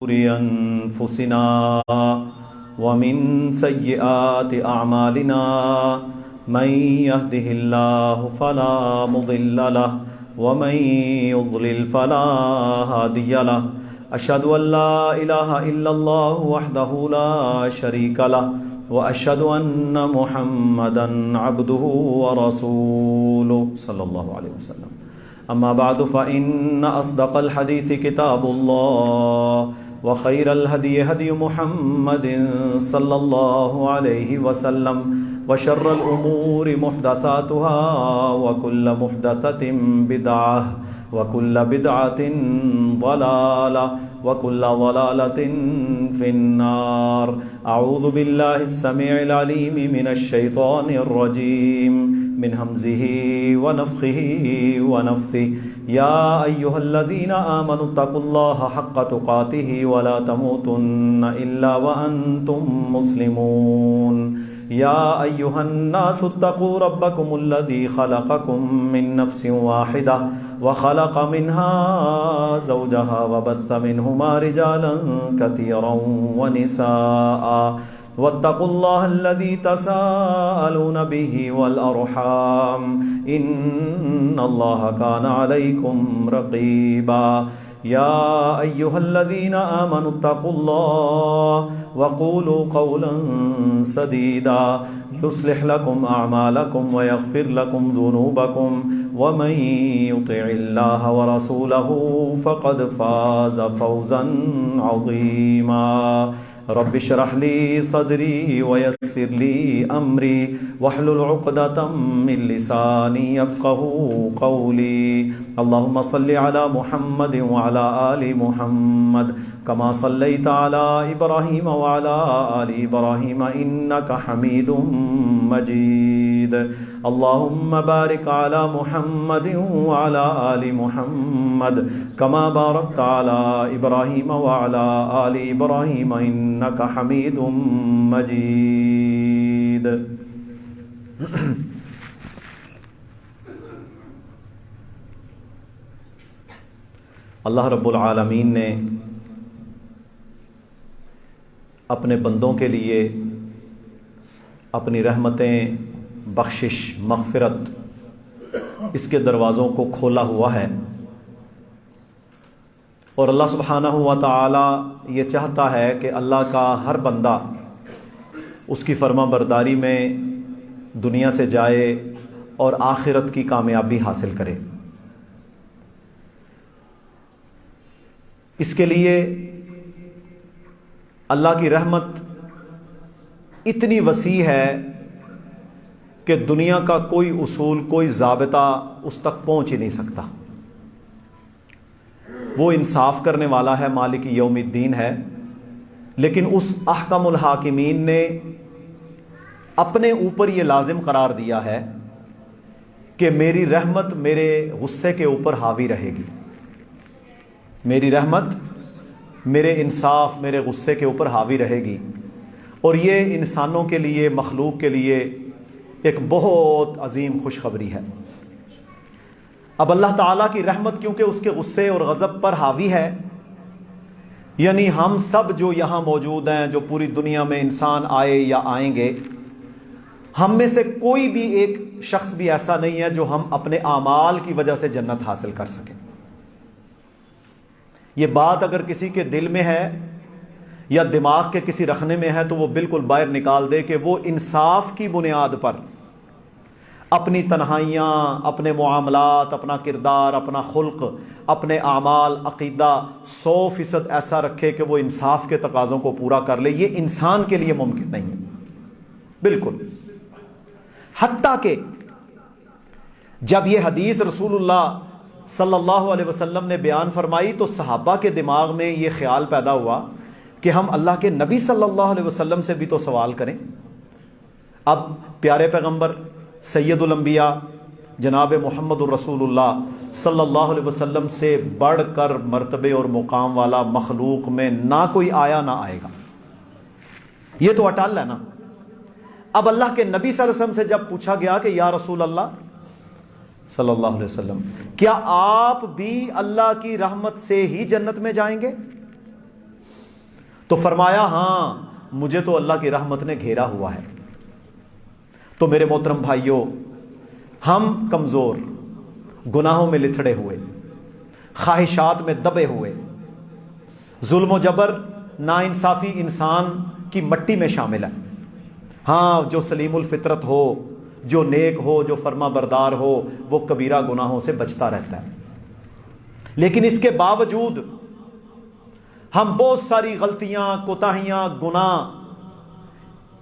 أنفسنا ومن سيئات أعمالنا من يهده الله فلا مضل له ومن يضلل فلا هادي له أشهد أن لا إله إلا الله وحده لا شريك له وأشهد أن محمدا عبده ورسوله صلى الله عليه وسلم أما بعد فإن أصدق الحديث كتاب الله وخير الهدي هدي محمد صلى الله عليه وسلم وشر الأمور محدثاتها وكل محدثة بدعة وكل بدعة ضلالة وكل ضلالة في النار. أعوذ بالله السميع العليم من الشيطان الرجيم من همزه ونفخه ونفثه. يا أيها الذين آمنوا اتقوا الله حق تقاته ولا تموتن إلا وأنتم مسلمون. يا أيها الناس اتقوا ربكم الذي خلقكم من نفس واحدة وخلق منها زوجها وبث منهما رجالا كثيرا ونساء واتقوا الله الذي تساءلون به والأرحام إن الله كان عليكم رقيبا. يا أيها الذين آمنوا اتقوا الله وقولوا قولا سديدا يصلح لكم أعمالكم ويغفر لكم ذنوبكم ومن يطع الله ورسوله فقد فاز فوزا عظيما. رب اشرح لي صدري ويسر لي أمري واحلل عقدة من لساني يفقه قولي. اللهم صل على محمد وعلى آل محمد كما صليت على إبراهيم وعلى آل إبراهيم إنك حميد مجيد. اللهم بارك على محمد وعلى آل محمد كما باركت على إبراهيم وعلى آل إبراهيم إنك حميد مجيد. اللہ رب العالمین نے اپنے بندوں کے لیے اپنی رحمتیں، بخشش، مغفرت اس کے دروازوں کو کھولا ہوا ہے، اور اللہ سبحانہ و تعالی یہ چاہتا ہے کہ اللہ کا ہر بندہ اس کی فرما برداری میں دنیا سے جائے اور آخرت کی کامیابی حاصل کرے. اس کے لیے اللہ کی رحمت اتنی وسیع ہے کہ دنیا کا کوئی اصول، کوئی ضابطہ اس تک پہنچ ہی نہیں سکتا. وہ انصاف کرنے والا ہے، مالک یوم الدین ہے، لیکن اس احکم الحاکمین نے اپنے اوپر یہ لازم قرار دیا ہے کہ میری رحمت میرے غصے کے اوپر حاوی رہے گی. میری رحمت میرے انصاف، میرے غصے کے اوپر حاوی رہے گی، اور یہ انسانوں کے لیے، مخلوق کے لیے ایک بہت عظیم خوشخبری ہے. اب اللہ تعالیٰ کی رحمت کیونکہ اس کے غصے اور غضب پر حاوی ہے، یعنی ہم سب جو یہاں موجود ہیں، جو پوری دنیا میں انسان آئے یا آئیں گے، ہم میں سے کوئی بھی ایک شخص بھی ایسا نہیں ہے جو ہم اپنے اعمال کی وجہ سے جنت حاصل کر سکیں. یہ بات اگر کسی کے دل میں ہے یا دماغ کے کسی رخنے میں ہے تو وہ بالکل باہر نکال دے کہ وہ انصاف کی بنیاد پر اپنی تنہائیاں، اپنے معاملات، اپنا کردار، اپنا خلق، اپنے اعمال، عقیدہ 100% ایسا رکھے کہ وہ انصاف کے تقاضوں کو پورا کر لے. یہ انسان کے لیے ممکن نہیں ہے بالکل. حتیٰ کہ جب یہ حدیث رسول اللہ صلی اللہ علیہ وسلم نے بیان فرمائی تو صحابہ کے دماغ میں یہ خیال پیدا ہوا کہ ہم اللہ کے نبی صلی اللہ علیہ وسلم سے بھی تو سوال کریں. اب پیارے پیغمبر سید الانبیاء جناب محمد الرسول اللہ صلی اللہ علیہ وسلم سے بڑھ کر مرتبے اور مقام والا مخلوق میں نہ کوئی آیا نہ آئے گا، یہ تو اٹل ہے نا. اب اللہ کے نبی صلی اللہ علیہ وسلم سے جب پوچھا گیا کہ یا رسول اللہ صلی اللہ علیہ وسلم کیا آپ بھی اللہ کی رحمت سے ہی جنت میں جائیں گے؟ تو فرمایا ہاں مجھے تو اللہ کی رحمت نے گھیرا ہوا ہے۔ تو میرے محترم بھائیوں، ہم کمزور، گناہوں میں لتھڑے ہوئے، خواہشات میں دبے ہوئے، ظلم و جبر، ناانصافی انسان کی مٹی میں شامل ہے۔ ہاں جو سلیم الفطرت ہو، جو نیک ہو، جو فرما بردار ہو، وہ کبیرہ گناہوں سے بچتا رہتا ہے۔ لیکن اس کے باوجود ہم بہت ساری غلطیاں، کوتاہیاں، گناہ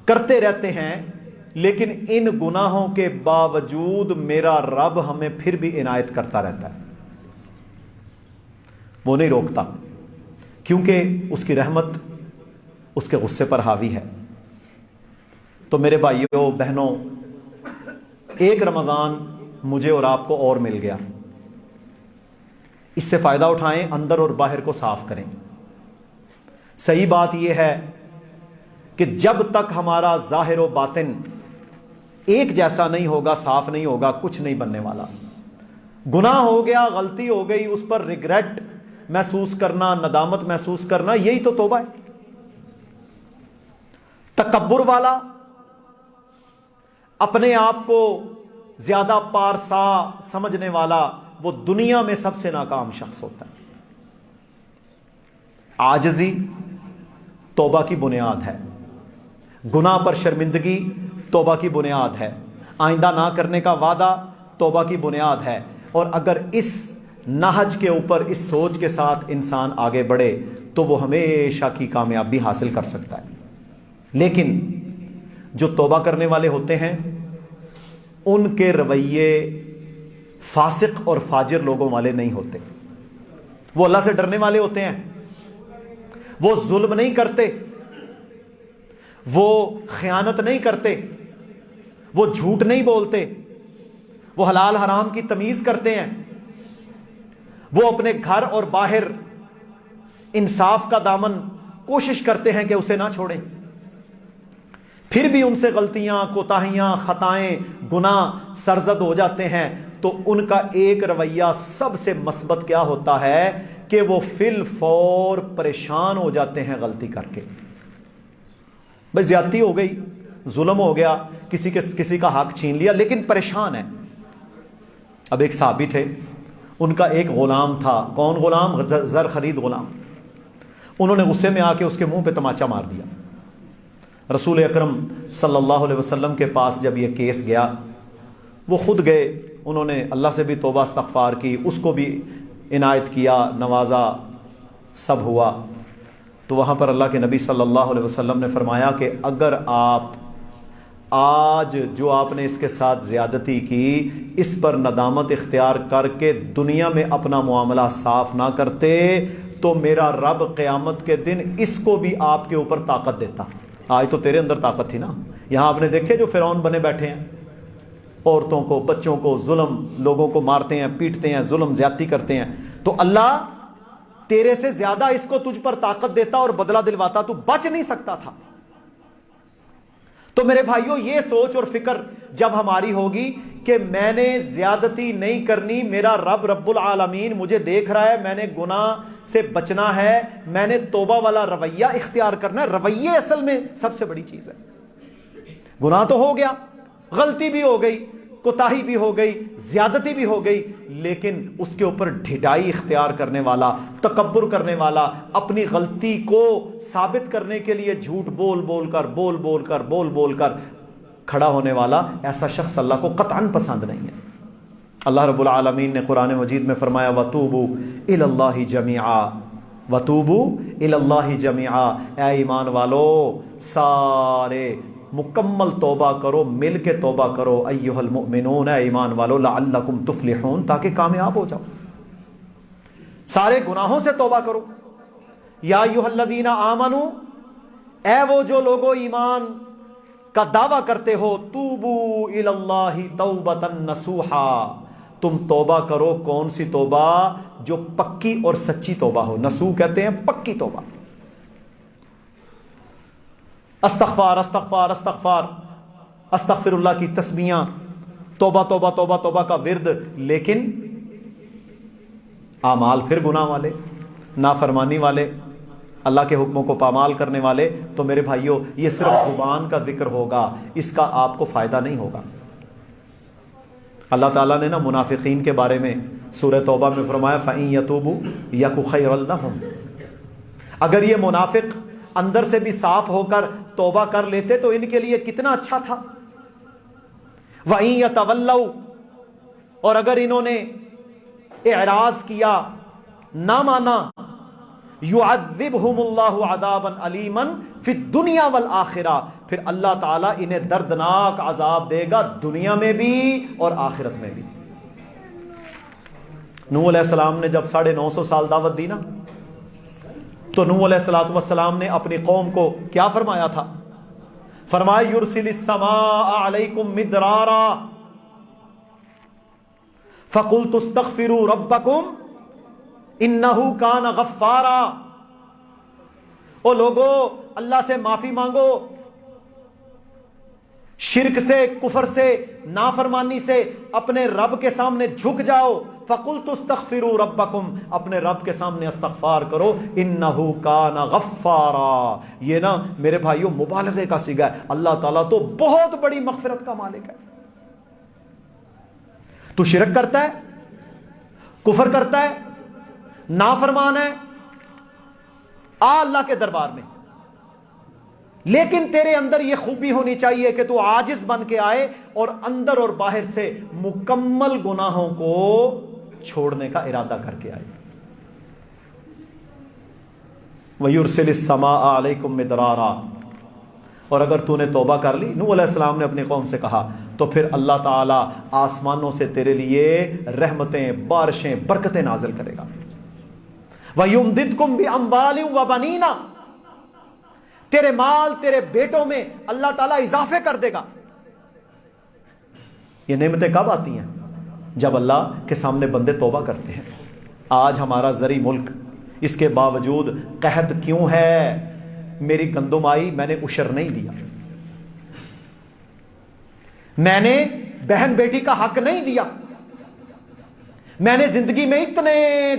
کرتے رہتے ہیں، لیکن ان گناہوں کے باوجود میرا رب ہمیں پھر بھی عنایت کرتا رہتا ہے، وہ نہیں روکتا، کیونکہ اس کی رحمت اس کے غصے پر حاوی ہے۔ تو میرے بھائیوں بہنوں، ایک رمضان مجھے اور آپ کو اور مل گیا، اس سے فائدہ اٹھائیں، اندر اور باہر کو صاف کریں۔ صحیح بات یہ ہے کہ جب تک ہمارا ظاہر و باطن ایک جیسا نہیں ہوگا، صاف نہیں ہوگا، کچھ نہیں بننے والا۔ گناہ ہو گیا، غلطی ہو گئی، اس پر ریگریٹ محسوس کرنا، ندامت محسوس کرنا، یہی تو توبہ ہے۔ تکبر والا، اپنے آپ کو زیادہ پارسا سمجھنے والا، وہ دنیا میں سب سے ناکام شخص ہوتا ہے۔ عاجزی توبہ کی بنیاد ہے، گناہ پر شرمندگی توبہ کی بنیاد ہے، آئندہ نہ کرنے کا وعدہ توبہ کی بنیاد ہے۔ اور اگر اس نہج کے اوپر، اس سوچ کے ساتھ انسان آگے بڑھے تو وہ ہمیشہ کی کامیابی حاصل کر سکتا ہے۔ لیکن جو توبہ کرنے والے ہوتے ہیں ان کے رویے فاسق اور فاجر لوگوں والے نہیں ہوتے، وہ اللہ سے ڈرنے والے ہوتے ہیں، وہ ظلم نہیں کرتے، وہ خیانت نہیں کرتے، وہ جھوٹ نہیں بولتے، وہ حلال حرام کی تمیز کرتے ہیں، وہ اپنے گھر اور باہر انصاف کا دامن کوشش کرتے ہیں کہ اسے نہ چھوڑیں۔ پھر بھی ان سے غلطیاں، کوتاہیاں، خطائیں، گناہ سرزد ہو جاتے ہیں، تو ان کا ایک رویہ سب سے مثبت کیا ہوتا ہے کہ وہ فی الفور پریشان ہو جاتے ہیں غلطی کر کے۔ بھئی زیادتی ہو گئی، ظلم ہو گیا، کسی کا حق چھین لیا، لیکن پریشان ہے۔ اب ایک صحابی تھے، ان کا ایک غلام تھا۔ کون غلام؟ زر خرید غلام۔ انہوں نے غصے میں آ کے اس کے منہ پہ تماچا مار دیا۔ رسول اکرم صلی اللہ علیہ وسلم کے پاس جب یہ کیس گیا، وہ خود گئے، انہوں نے اللہ سے بھی توبہ استغفار کی، اس کو بھی عنایت کیا، نوازا، سب ہوا۔ تو وہاں پر اللہ کے نبی صلی اللہ علیہ وسلم نے فرمایا کہ اگر آپ آج جو آپ نے اس کے ساتھ زیادتی کی، اس پر ندامت اختیار کر کے دنیا میں اپنا معاملہ صاف نہ کرتے، تو میرا رب قیامت کے دن اس کو بھی آپ کے اوپر طاقت دیتا۔ آج تو تیرے اندر طاقت تھی نا، یہاں آپ نے دیکھے جو فرعون بنے بیٹھے ہیں، عورتوں کو، بچوں کو، ظلم، لوگوں کو مارتے ہیں، پیٹتے ہیں، ظلم زیادتی کرتے ہیں، تو اللہ تیرے سے زیادہ اس کو تجھ پر طاقت دیتا اور بدلہ دلواتا، تو بچ نہیں سکتا تھا۔ تو میرے بھائیوں، یہ سوچ اور فکر جب ہماری ہوگی کہ میں نے زیادتی نہیں کرنی، میرا رب العالمین مجھے دیکھ رہا ہے، میں نے گناہ سے بچنا ہے، میں نے توبہ والا رویہ اختیار کرنا ہے۔ رویے اصل میں سب سے بڑی چیز ہے۔ گناہ تو ہو گیا، غلطی بھی ہو گئی، کوتاہی بھی ہو گئی، زیادتی بھی ہو گئی، لیکن اس کے اوپر ڈھٹائی اختیار کرنے والا، تکبر کرنے والا، اپنی غلطی کو ثابت کرنے کے لیے جھوٹ بول بول کر کھڑا ہونے والا، ایسا شخص اللہ کو قطعاً پسند نہیں ہے۔ اللہ رب العالمین نے قرآن مجید میں فرمایا وَتُوبُوا إِلَى اللَّهِ جَمِيعًا وَتُوبُوا إِلَى اللَّهِ جَمِيعًا، اے ایمان والو سارے مکمل توبہ کرو، مل کے توبہ کرو، ایھا المؤمنون، اے ایمان والو، لعلکم تفلحون، تاکہ کامیاب ہو جاؤ۔ سارے گناہوں سے توبہ کرو۔ یا ایھا الذین آمنو، اے وہ جو لوگو ایمان کا دعویٰ کرتے ہو، توبوا الی اللہ توبۃ نصوحا، تم توبہ کرو۔ کون سی توبہ؟ جو پکی اور سچی توبہ ہو۔ نصوح کہتے ہیں پکی توبہ۔ استغفار استغفار استغفار، استغفر اللہ کی تسبیحاں، توبہ توبہ توبہ توبہ کا ورد، لیکن اعمال پھر گناہ والے، نافرمانی والے، اللہ کے حکموں کو پامال کرنے والے، تو میرے بھائیوں یہ صرف زبان کا ذکر ہوگا، اس کا آپ کو فائدہ نہیں ہوگا۔ اللہ تعالیٰ نے نا منافقین کے بارے میں سورہ توبہ میں فرمایا فَإِن يَتُوبُوا يَكُ خَيْرًا لَهُمْ، اگر یہ منافق اندر سے بھی صاف ہو کر توبہ کر لیتے تو ان کے لیے کتنا اچھا تھا۔ وَإِن يَتَوَلَّوْا، اور اگر انہوں نے اعراض کیا، نہ مانا، يُعَذِّبْهُمُ اللَّهُ عَذَابًا عَلِيمًا فِي الدُّنْيَا وَالْآخِرَةِ، پھر اللہ تعالیٰ انہیں دردناک عذاب دے گا دنیا میں بھی اور آخرت میں بھی۔ نوح علیہ السلام نے جب 950 سال دعوت دی نا، تو نوح علیہ السلام نے اپنی قوم کو کیا فرمایا تھا؟ فرمایا یرسل السماء علیکم مدرارا فقلت استغفروا ربکم انہ کان غفارا، او لوگو اللہ سے معافی مانگو، شرک سے، کفر سے، نافرمانی سے اپنے رب کے سامنے جھک جاؤ۔ فَقُلْتُ اسْتَغْفِرُوا رَبَّكُمْ، اپنے رب کے سامنے استغفار کرو، إِنَّهُ كَانَ غَفَّارًا، یہ نا میرے بھائیوں مبالغے کا صیغہ ہے، اللہ تعالیٰ تو بہت بڑی مغفرت کا مالک ہے۔ تو شرک کرتا ہے، کفر کرتا ہے، نافرمان ہے، آ اللہ کے دربار میں، لیکن تیرے اندر یہ خوبی ہونی چاہیے کہ تو عاجز بن کے آئے اور اندر اور باہر سے مکمل گناہوں کو چھوڑنے کا ارادہ کر کے آئے۔ وَيُرْسِلِ السَّمَاءَ عَلَيْكُمْ مِدْرَارًا، اور اگر تو نے توبہ کر لی، نوح علیہ السلام نے اپنی قوم سے کہا، تو پھر اللہ تعالیٰ آسمانوں سے تیرے لیے رحمتیں، بارشیں، برکتیں نازل کرے گا۔ وَيُمْدِدْكُمْ بِأَمْوَالٍ وَبَنِينَ، تیرے مال، تیرے بیٹوں میں اللہ تعالیٰ اضافے کر دے گا۔ یہ نعمتیں کب آتی ہیں؟ جب اللہ کے سامنے بندے توبہ کرتے ہیں۔ آج ہمارا زرعی ملک، اس کے باوجود قحط کیوں ہے؟ میری گندم آئی، میں نے عشر نہیں دیا، میں نے بہن بیٹی کا حق نہیں دیا، میں نے زندگی میں اتنے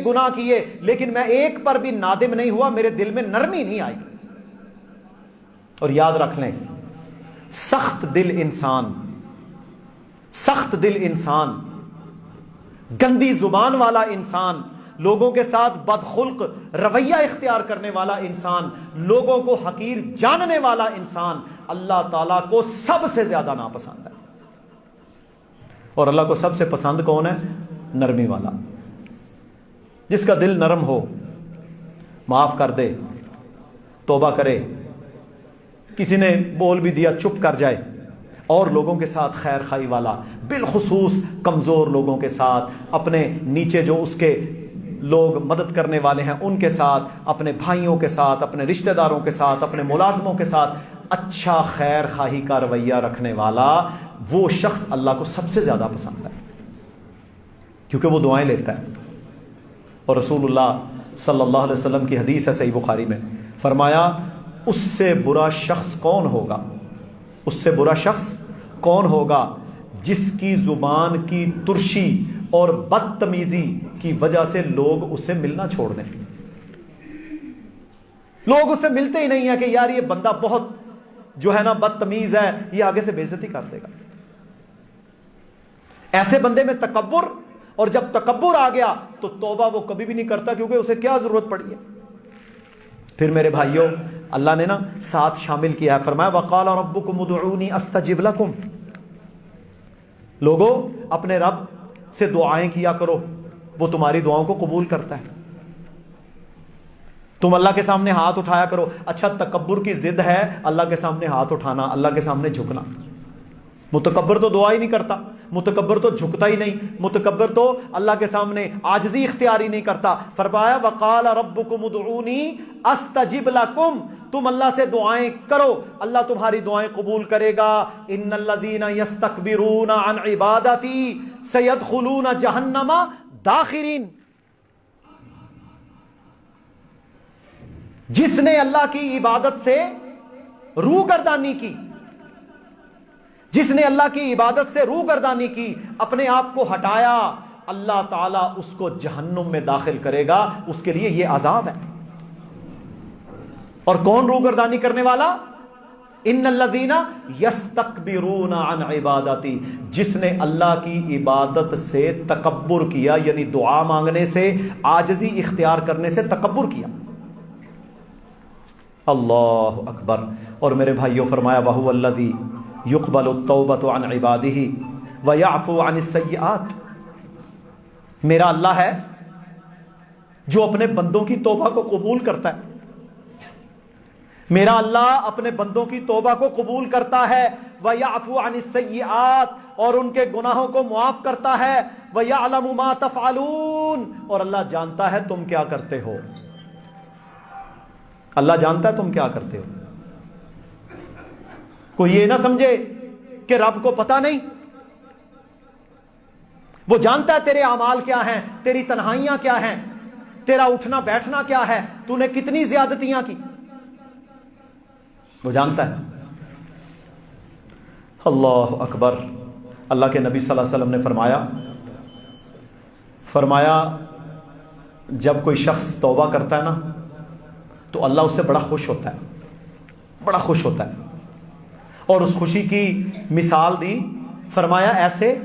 گناہ کیے لیکن میں ایک پر بھی نادم نہیں ہوا، میرے دل میں نرمی نہیں آئی۔ اور یاد رکھ لیں، سخت دل انسان، گندی زبان والا انسان، لوگوں کے ساتھ بدخلق رویہ اختیار کرنے والا انسان، لوگوں کو حقیر جاننے والا انسان اللہ تعالیٰ کو سب سے زیادہ ناپسند ہے۔ اور اللہ کو سب سے پسند کون ہے؟ نرمی والا، جس کا دل نرم ہو، معاف کر دے، توبہ کرے، کسی نے بول بھی دیا چپ کر جائے، اور لوگوں کے ساتھ خیر خائی والا، بالخصوص کمزور لوگوں کے ساتھ، اپنے نیچے جو اس کے لوگ مدد کرنے والے ہیں ان کے ساتھ، اپنے بھائیوں کے ساتھ، اپنے رشتہ داروں کے ساتھ، اپنے ملازموں کے ساتھ اچھا خیر خواہی کا رویہ رکھنے والا، وہ شخص اللہ کو سب سے زیادہ پسند ہے، کیونکہ وہ دعائیں لیتا ہے۔ اور رسول اللہ صلی اللہ علیہ وسلم کی حدیث ہے صحیح بخاری میں، فرمایا اس سے برا شخص کون ہوگا، اس سے برا شخص کون ہوگا جس کی زبان کی ترشی اور بدتمیزی کی وجہ سے لوگ اسے ملنا چھوڑ دیں، لوگ اس سے ملتے ہی نہیں ہیں کہ یار یہ بندہ بہت جو ہے نا بدتمیز ہے، یہ آگے سے بے عزتی کر دے گا۔ ایسے بندے میں تکبر، اور جب تکبر آ گیا تو توبہ وہ کبھی بھی نہیں کرتا، کیونکہ اسے کیا ضرورت پڑی ہے۔ پھر میرے بھائیوں اللہ نے نا ساتھ شامل کیا ہے، فرمایا وقال ربکم ادعونی استجب لکم، لوگوں اپنے رب سے دعائیں کیا کرو، وہ تمہاری دعاؤں کو قبول کرتا ہے۔ تم اللہ کے سامنے ہاتھ اٹھایا کرو۔ اچھا تکبر کی ضد ہے اللہ کے سامنے ہاتھ اٹھانا، اللہ کے سامنے جھکنا۔ متکبر تو دعا ہی نہیں کرتا، متکبر تو جھکتا ہی نہیں، متکبر تو اللہ کے سامنے عاجزی اختیار ہی نہیں کرتا۔ فرمایا وقال ربکم ادعونی استجب لکم، تم اللہ سے دعائیں کرو، اللہ تمہاری دعائیں قبول کرے گا۔ ان الذین یستکبرون عن عبادتی سیدخلون جہنم داخرین، جس نے اللہ کی عبادت سے روگردانی کی، جس نے اللہ کی عبادت سے روگردانی کی، اپنے آپ کو ہٹایا، اللہ تعالیٰ اس کو جہنم میں داخل کرے گا، اس کے لیے یہ عذاب ہے۔ اور کون روگردانی کرنے والا؟ ان الذین یستکبرون عن عبادتی، جس نے اللہ کی عبادت سے تکبر کیا، یعنی دعا مانگنے سے، عاجزی اختیار کرنے سے تکبر کیا۔ اللہ اکبر۔ اور میرے بھائیوں فرمایا وَهُوَ الَّذِي يُقْبَلُ التَّوْبَةَ عَنْ عِبَادِهِ وَيَعْفُو عَنِ السَّيِّئَاتِ، میرا اللہ ہے جو اپنے بندوں کی توبہ کو قبول کرتا ہے، میرا اللہ اپنے بندوں کی توبہ کو قبول کرتا ہے، وَيَعْفُو عَنِ السَّيِّئَاتِ، اور ان کے گناہوں کو معاف کرتا ہے، وَيَعْلَمُ مَا تَفْعَلُونَ، اور اللہ جانتا ہے تم کیا کرتے ہو، اللہ جانتا ہے تم کیا کرتے ہو۔ کوئی یہ نہ سمجھے کہ رب کو پتہ نہیں، وہ جانتا ہے تیرے اعمال کیا ہیں، تیری تنہائیاں کیا ہیں، تیرا اٹھنا بیٹھنا کیا ہے، تو نے کتنی زیادتیاں کی، وہ جانتا ہے۔ اللہ اکبر۔ اللہ کے نبی صلی اللہ علیہ وسلم نے فرمایا جب کوئی شخص توبہ کرتا ہے نا تو اللہ اس سے بڑا خوش ہوتا ہے، بڑا خوش ہوتا ہے، اور اس خوشی کی مثال دی، فرمایا ایسے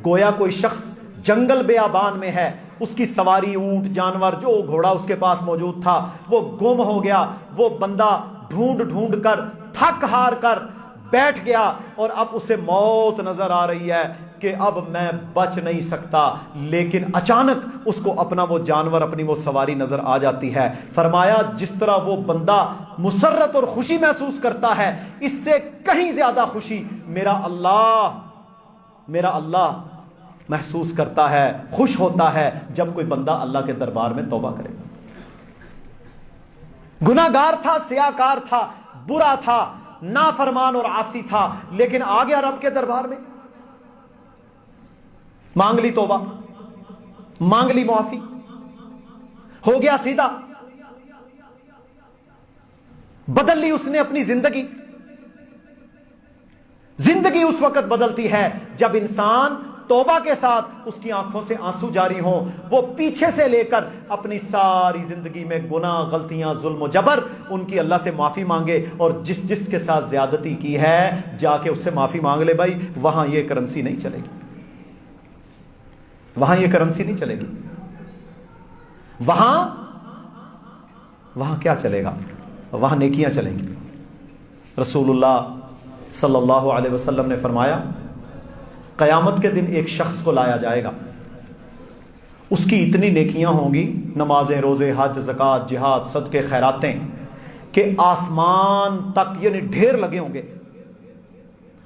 گویا کوئی شخص جنگل بیابان میں ہے، اس کی سواری اونٹ جانور جو گھوڑا اس کے پاس موجود تھا وہ گم ہو گیا، وہ بندہ ڈھونڈ کر تھک ہار کر بیٹھ گیا، اور اب اسے موت نظر آ رہی ہے کہ اب میں بچ نہیں سکتا، لیکن اچانک اس کو اپنا وہ جانور، اپنی وہ سواری نظر آ جاتی ہے۔ فرمایا جس طرح وہ بندہ مسرت اور خوشی محسوس کرتا ہے، اس سے کہیں زیادہ خوشی میرا اللہ محسوس کرتا ہے، خوش ہوتا ہے جب کوئی بندہ اللہ کے دربار میں توبہ کرے۔ گناہگار تھا، سیاہکار تھا، برا تھا، نافرمان اور عاصی تھا، لیکن آ گیا رب کے دربار میں، مانگ لی توبہ، مانگ لی معافی، ہو گیا سیدھا، بدل لی اس نے اپنی زندگی۔ زندگی اس وقت بدلتی ہے جب انسان توبہ کے ساتھ اس کی آنکھوں سے آنسو جاری ہوں، وہ پیچھے سے لے کر اپنی ساری زندگی میں گناہ، غلطیاں، ظلم و جبر، ان کی اللہ سے معافی مانگے، اور جس کے ساتھ زیادتی کی ہے جا کے اس سے معافی مانگ لے بھائی، وہاں یہ کرنسی نہیں چلے گی، وہاں یہ کرنسی نہیں چلے گی، وہاں کیا چلے گا؟ وہاں نیکیاں چلیں گی۔ رسول اللہ صلی اللہ علیہ وسلم نے فرمایا قیامت کے دن ایک شخص کو لایا جائے گا، اس کی اتنی نیکیاں ہوں گی، نمازیں، روزے، حج، زکوٰۃ، جہاد، صدقے، خیراتیں، کہ آسمان تک یعنی ڈھیر لگے ہوں گے،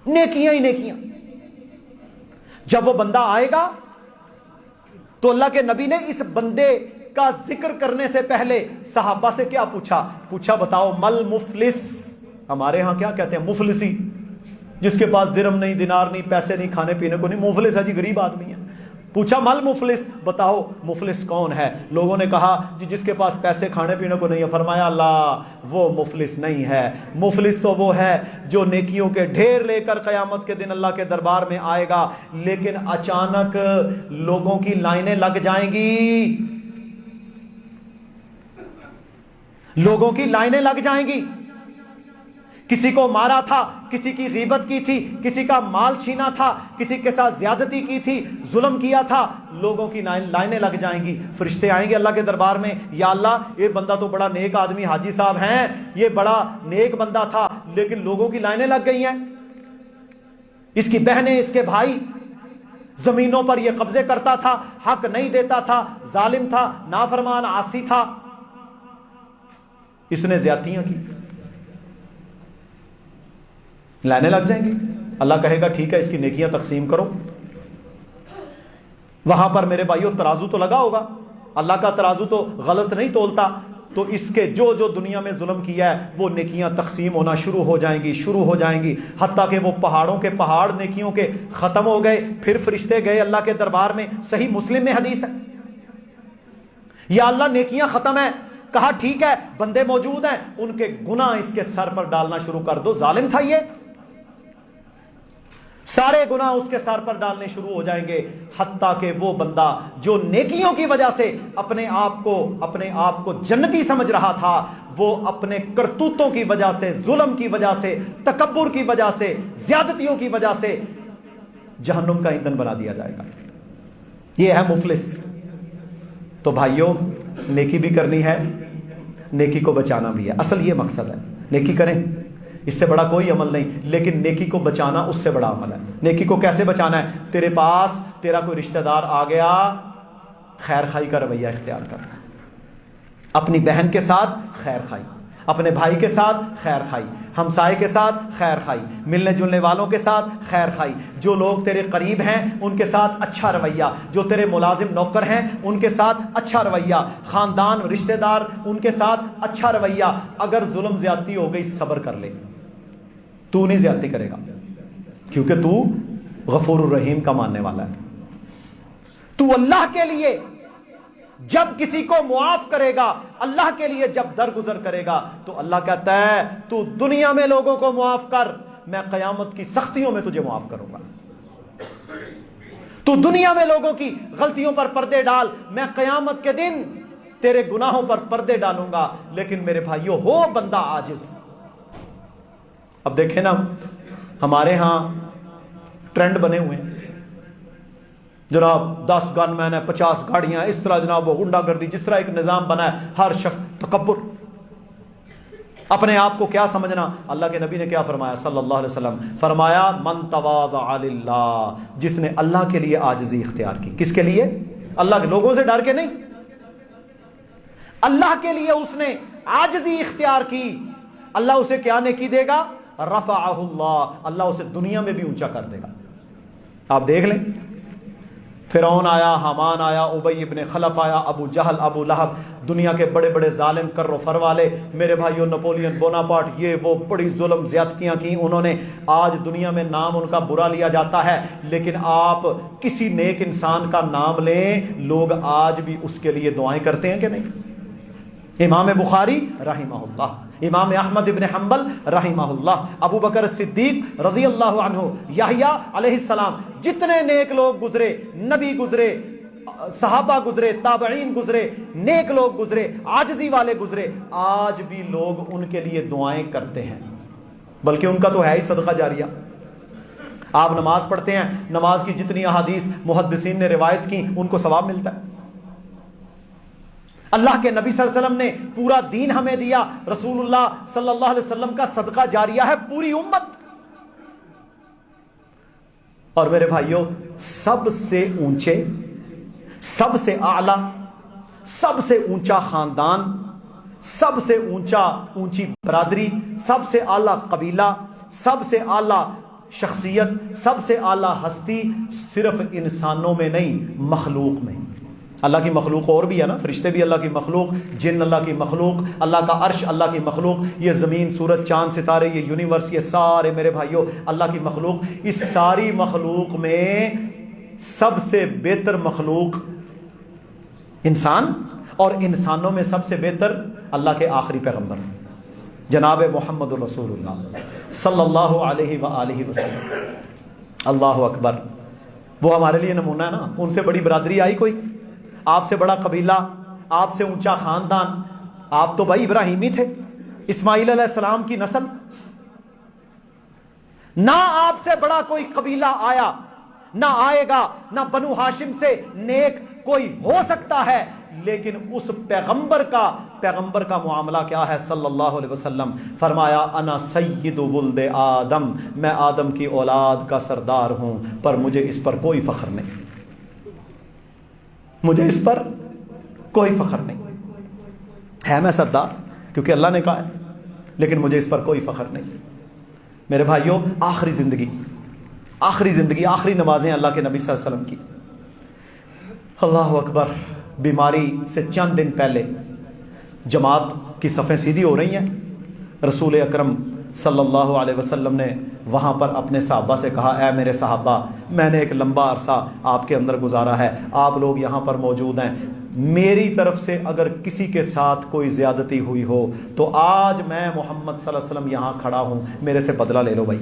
نیکیاں ہی نیکیاں۔ جب وہ بندہ آئے گا تو اللہ کے نبی نے اس بندے کا ذکر کرنے سے پہلے صحابہ سے کیا پوچھا بتاؤ مل مفلس، ہمارے ہاں کیا کہتے ہیں مفلسی، جس کے پاس درم نہیں، دینار نہیں، پیسے نہیں، کھانے پینے کو نہیں، مفلس ہے جی، غریب آدمی ہے۔ پوچھا مل مفلس، بتاؤ مفلس کون ہے؟ لوگوں نے کہا جی جس کے پاس پیسے کھانے پینے کو نہیں ہے۔ فرمایا اللہ وہ مفلس نہیں ہے، مفلس تو وہ ہے جو نیکیوں کے ڈھیر لے کر قیامت کے دن اللہ کے دربار میں آئے گا، لیکن اچانک لوگوں کی لائنیں لگ جائیں گی، لوگوں کی لائنیں لگ جائیں گی۔ کسی کو مارا تھا، کسی کی غیبت کی تھی، کسی کا مال چھینا تھا، کسی کے ساتھ زیادتی کی تھی، ظلم کیا تھا، لوگوں کی لائنیں لگ جائیں گی۔ فرشتے آئیں گے اللہ کے دربار میں، یا اللہ یہ بندہ تو بڑا نیک آدمی، حاجی صاحب ہیں، یہ بڑا نیک بندہ تھا، لیکن لوگوں کی لائنیں لگ گئی ہیں، اس کی بہنیں، اس کے بھائی، زمینوں پر یہ قبضے کرتا تھا، حق نہیں دیتا تھا، ظالم تھا، نافرمان، عاصی تھا، اس نے زیادتیاں کی، لائنیں لگ جائیں گی۔ اللہ کہے گا ٹھیک ہے اس کی نیکیاں تقسیم کرو۔ وہاں پر میرے بھائیوں ترازو تو لگا ہوگا، اللہ کا ترازو تو غلط نہیں تولتا، تو اس کے جو دنیا میں ظلم کیا ہے وہ نیکیاں تقسیم ہونا شروع ہو جائیں گی، حتیٰ کہ وہ پہاڑوں کے پہاڑ نیکیوں کے ختم ہو گئے۔ پھر فرشتے گئے اللہ کے دربار میں، صحیح مسلم میں حدیث ہے، یا اللہ نیکیاں ختم ہیں، کہا ٹھیک ہے بندے موجود ہیں، ان کے گناہ اس کے سر پر ڈالنا شروع کر دو، ظالم تھا یہ، سارے گناہ اس کے سر پر ڈالنے شروع ہو جائیں گے، حتیٰ کہ وہ بندہ جو نیکیوں کی وجہ سے اپنے آپ کو جنتی سمجھ رہا تھا، وہ اپنے کرتوتوں کی وجہ سے، ظلم کی وجہ سے، تکبر کی وجہ سے، زیادتیوں کی وجہ سے جہنم کا ایندھن بنا دیا جائے گا۔ یہ ہے مفلس۔ تو بھائیوں، نیکی بھی کرنی ہے، نیکی کو بچانا بھی ہے، اصل یہ مقصد ہے۔ نیکی کریں، اس سے بڑا کوئی عمل نہیں، لیکن نیکی کو بچانا اس سے بڑا عمل ہے۔ نیکی کو کیسے بچانا ہے؟ تیرے پاس تیرا کوئی رشتہ دار آ گیا، خیر خائی کا رویہ اختیار کرنا، اپنی بہن کے ساتھ خیر خائی، اپنے بھائی کے ساتھ خیر خائی، ہمسائے کے ساتھ خیر خائی، ملنے جلنے والوں کے ساتھ خیر خائی، جو لوگ تیرے قریب ہیں ان کے ساتھ اچھا رویہ، جو تیرے ملازم نوکر ہیں ان کے ساتھ اچھا رویہ، خاندان رشتہ دار ان کے ساتھ اچھا رویہ۔ اگر ظلم زیادتی ہو گئی صبر کر لے، تو نہیں زیادتی کرے گا، کیونکہ تو غفور الرحیم کا ماننے والا ہے۔ تو اللہ کے لیے جب کسی کو معاف کرے گا، اللہ کے لیے جب درگزر کرے گا، تو اللہ کہتا ہے تو دنیا میں لوگوں کو معاف کر، میں قیامت کی سختیوں میں تجھے معاف کروں گا۔ تو دنیا میں لوگوں کی غلطیوں پر پردے ڈال، میں قیامت کے دن تیرے گناہوں پر پردے ڈالوں گا۔ لیکن میرے بھائیوں، ہو بندہ عاجز۔ اب دیکھیں نا، ہمارے ہاں ٹرینڈ بنے ہوئے ہیں جناب، 10 گن مین ہے، 50 گاڑیاں، اس طرح جناب وہ غنڈہ گردی، جس طرح ایک نظام بنا ہے، ہر شخص تکبر، اپنے آپ کو کیا سمجھنا۔ اللہ کے نبی نے کیا فرمایا صلی اللہ علیہ وسلم؟ فرمایا من تواضع للہ، جس نے اللہ کے لیے عاجزی اختیار کی۔ کس کے لیے؟ اللہ کے، لوگوں سے ڈر کے نہیں، اللہ کے لیے اس نے عاجزی اختیار کی، اللہ اسے کیا نیکی دے گا؟ رفعہ اللہ، اللہ اسے دنیا میں بھی اونچا کر دے گا۔ آپ دیکھ لیں، فرعون آیا، حامان آیا، ابی ابن خلف آیا، ابو جہل، ابو لہب، دنیا کے بڑے بڑے ظالم کر و فر والے، میرے بھائیوں نپولین بوناپارٹ، یہ وہ بڑی ظلم زیادتیاں کی انہوں نے، آج دنیا میں نام ان کا برا لیا جاتا ہے۔ لیکن آپ کسی نیک انسان کا نام لیں، لوگ آج بھی اس کے لیے دعائیں کرتے ہیں کہ نہیں؟ امام بخاری رحمہ اللہ، امام احمد ابن حنبل رحمہ اللہ، ابو بکر صدیق رضی اللہ عنہ، یحییٰ علیہ السلام، جتنے نیک لوگ گزرے، نبی گزرے، صحابہ گزرے، تابعین گزرے، نیک لوگ گزرے، عاجزی والے گزرے، آج بھی لوگ ان کے لیے دعائیں کرتے ہیں، بلکہ ان کا تو ہے ہی صدقہ جاریہ۔ آپ نماز پڑھتے ہیں، نماز کی جتنی احادیث محدثین نے روایت کی ان کو ثواب ملتا ہے۔ اللہ کے نبی صلی اللہ علیہ وسلم نے پورا دین ہمیں دیا، رسول اللہ صلی اللہ علیہ وسلم کا صدقہ جاریہ ہے پوری امت۔ اور میرے بھائیوں، سب سے اونچے، سب سے اعلی، سب سے اونچا خاندان، سب سے اونچی برادری، سب سے اعلی قبیلہ، سب سے اعلی شخصیت، سب سے اعلی ہستی صرف انسانوں میں نہیں، مخلوق میں۔ اللہ کی مخلوق اور بھی ہے نا، فرشتے بھی اللہ کی مخلوق، جن اللہ کی مخلوق، اللہ کا عرش اللہ کی مخلوق، یہ زمین، سورج، چاند، ستارے، یہ یونیورس، یہ سارے میرے بھائیوں اللہ کی مخلوق۔ اس ساری مخلوق میں سب سے بہتر مخلوق انسان، اور انسانوں میں سب سے بہتر اللہ کے آخری پیغمبر جناب محمد رسول اللہ صلی اللہ علیہ وآلہ وسلم۔ اللہ اکبر، وہ ہمارے لیے نمونہ ہے نا۔ ان سے بڑی برادری آئی کوئی؟ آپ سے بڑا قبیلہ، آپ سے اونچا خاندان؟ آپ تو بھائی ابراہیمی تھے، اسماعیل علیہ السلام کی نسل۔ نہ آپ سے بڑا کوئی قبیلہ آیا، نہ آئے گا، نہ بنو ہاشم سے نیک کوئی ہو سکتا ہے، لیکن اس پیغمبر کا معاملہ کیا ہے صلی اللہ علیہ وسلم؟ فرمایا انا سید ولد آدم، میں آدم کی اولاد کا سردار ہوں، پر مجھے اس پر کوئی فخر نہیں، مجھے اس پر کوئی فخر نہیں ہے، میں سردار کیونکہ اللہ نے کہا ہے، لیکن مجھے اس پر کوئی فخر نہیں۔ میرے بھائیوں، آخری زندگی، آخری نمازیں اللہ کے نبی صلی اللہ علیہ وسلم کی، اللہ اکبر، بیماری سے چند دن پہلے جماعت کی صفیں سیدھی ہو رہی ہیں، رسول اکرم صلی اللہ علیہ وسلم نے وہاں پر اپنے صحابہ سے کہا، اے میرے صحابہ، میں نے ایک لمبا عرصہ آپ کے اندر گزارا ہے، آپ لوگ یہاں پر موجود ہیں، میری طرف سے اگر کسی کے ساتھ کوئی زیادتی ہوئی ہو تو آج میں محمد صلی اللہ علیہ وسلم یہاں کھڑا ہوں، میرے سے بدلہ لے لو بھائی،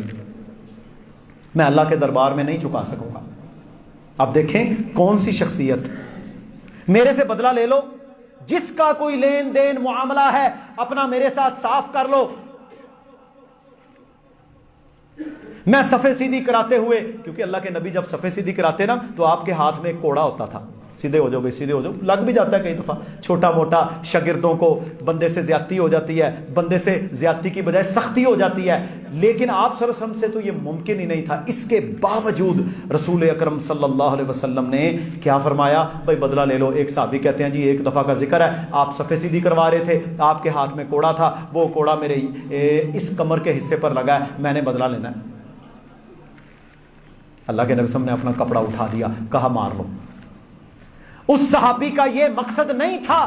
میں اللہ کے دربار میں نہیں چکا سکوں گا۔ اب دیکھیں کون سی شخصیت، میرے سے بدلہ لے لو، جس کا کوئی لین دین معاملہ ہے اپنا میرے ساتھ صاف کر لو. میں صفے سیدھی کراتے ہوئے، کیونکہ اللہ کے نبی جب صفے سیدھی کراتے نا تو آپ کے ہاتھ میں ایک کوڑا ہوتا تھا، سیدھے ہو جاؤ بھائی سیدھے ہو جاؤ، لگ بھی جاتا ہے کئی دفعہ چھوٹا موٹا، شاگردوں کو بندے سے زیادتی ہو جاتی ہے، بندے سے زیادتی کی بجائے سختی ہو جاتی ہے، لیکن آپ صلی اللہ علیہ وسلم سے تو یہ ممکن ہی نہیں تھا. اس کے باوجود رسول اکرم صلی اللہ علیہ وسلم نے کیا فرمایا؟ بھائی بدلہ لے لو. ایک صحابی کہتے ہیں جی ایک دفعہ کا ذکر ہے، آپ صفے سیدھی کروا رہے تھے، آپ کے ہاتھ میں کوڑا تھا، وہ کوڑا میرے اس کمر کے حصے پر لگا ہے، میں نے بدلہ لینا ہے. اللہ کے نبی صلی اللہ علیہ وسلم نے اپنا کپڑا اٹھا دیا، کہا مار لو. اس صحابی کا یہ مقصد نہیں تھا،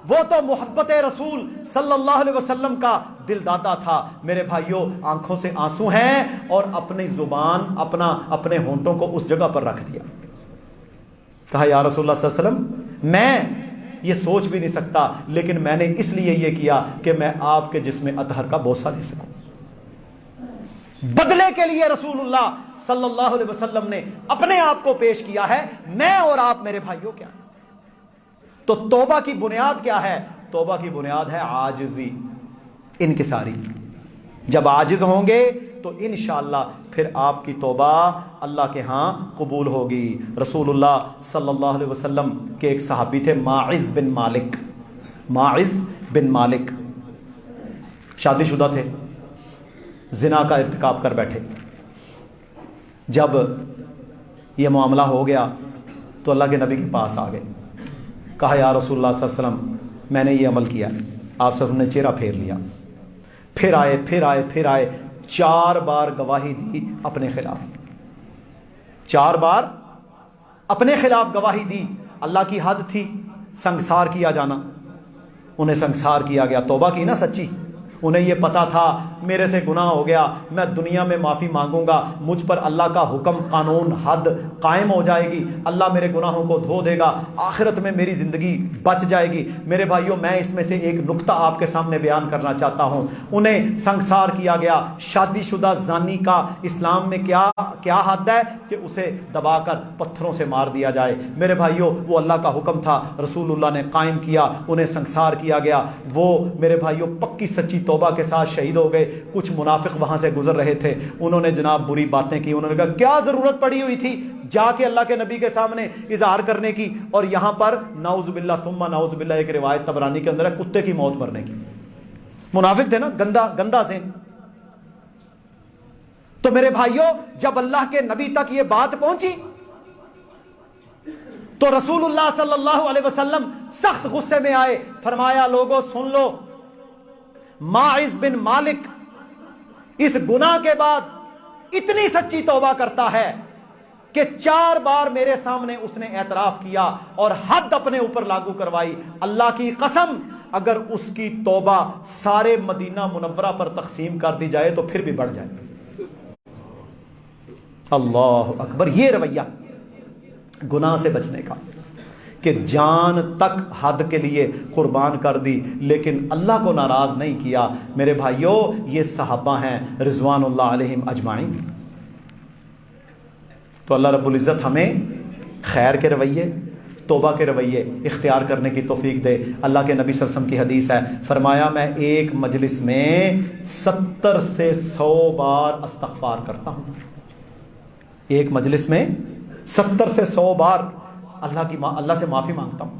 وہ تو محبت رسول صلی اللہ علیہ وسلم کا دل دادا تھا. میرے بھائیوں، آنکھوں سے آنسو ہیں اور اپنی زبان اپنے ہونٹوں کو اس جگہ پر رکھ دیا. کہا یا رسول اللہ صلی اللہ علیہ وسلم، میں یہ سوچ بھی نہیں سکتا، لیکن میں نے اس لیے یہ کیا کہ میں آپ کے جسم اطہر کا بوسہ لے سکوں. بدلے کے لیے رسول اللہ صلی اللہ علیہ وسلم نے اپنے آپ کو پیش کیا ہے. میں اور آپ میرے بھائیوں کیا ہیں؟ تو توبہ کی بنیاد کیا ہے؟ توبہ کی بنیاد ہے عاجزی، انکساری. جب عاجز ہوں گے تو انشاءاللہ پھر آپ کی توبہ اللہ کے ہاں قبول ہوگی. رسول اللہ صلی اللہ علیہ وسلم کے ایک صحابی تھے ماعز بن مالک. ماعز بن مالک شادی شدہ تھے، زنا کا ارتکاب کر بیٹھے. جب یہ معاملہ ہو گیا تو اللہ کے نبی کے پاس آ گئے، کہا یا رسول اللہ صلی اللہ علیہ وسلم میں نے یہ عمل کیا. آپ صلی اللہ علیہ وسلم نے چہرہ پھیر لیا، پھر آئے 4 بار گواہی دی اپنے خلاف. 4 بار اپنے خلاف گواہی دی. اللہ کی حد تھی سنگسار کیا جانا، انہیں سنگسار کیا گیا. توبہ کی نا سچی، انہیں یہ پتا تھا میرے سے گناہ ہو گیا، میں دنیا میں معافی مانگوں گا، مجھ پر اللہ کا حکم قانون حد قائم ہو جائے گی، اللہ میرے گناہوں کو دھو دے گا، آخرت میں میری زندگی بچ جائے گی. میرے بھائیوں، میں اس میں سے ایک نقطہ آپ کے سامنے بیان کرنا چاہتا ہوں. انہیں سنگسار کیا گیا. شادی شدہ زانی کا اسلام میں کیا حد ہے کہ اسے دبا کر پتھروں سے مار دیا جائے. میرے بھائیوں، وہ اللہ کا حکم تھا، رسول اللہ نے قائم کیا، انہیں سنگسار کیا گیا. وہ میرے بھائیوں پکی سچی توبہ کے ساتھ شہید ہو گئے. کچھ منافق وہاں سے گزر رہے تھے، انہوں نے جناب بری باتیں کی. انہوں نے کہا کیا ضرورت پڑی ہوئی تھی جا کے اللہ کے نبی کے سامنے اظہار کرنے کی، اور یہاں پر نعوذ باللہ ثم نعوذ باللہ ایک روایت طبرانی کے اندر ہے کتے کی موت مرنے کی. منافق تھے نا، گندا ذہن. تو میرے بھائیوں، جب اللہ کے نبی تک یہ بات پہنچی تو رسول اللہ صلی اللہ علیہ وسلم سخت غصے میں آئے. فرمایا لوگوں سن لو، ماعز بن مالک اس گناہ کے بعد اتنی سچی توبہ کرتا ہے کہ 4 بار میرے سامنے اس نے اعتراف کیا اور حد اپنے اوپر لاگو کروائی. اللہ کی قسم، اگر اس کی توبہ سارے مدینہ منورہ پر تقسیم کر دی جائے تو پھر بھی بڑھ جائے. اللہ اکبر. یہ رویہ گناہ سے بچنے کا کہ جان تک حد کے لیے قربان کر دی لیکن اللہ کو ناراض نہیں کیا. میرے بھائیوں، یہ صحابہ ہیں رضوان اللہ علیہم اجمعین. تو اللہ رب العزت ہمیں خیر کے رویے، توبہ کے رویے اختیار کرنے کی توفیق دے. اللہ کے نبی صلی اللہ علیہ وسلم کی حدیث ہے، فرمایا میں ایک مجلس میں 70 سے 100 بار استغفار کرتا ہوں. ایک مجلس میں 70 سے 100 بار اللہ سے معافی مانگتا ہوں.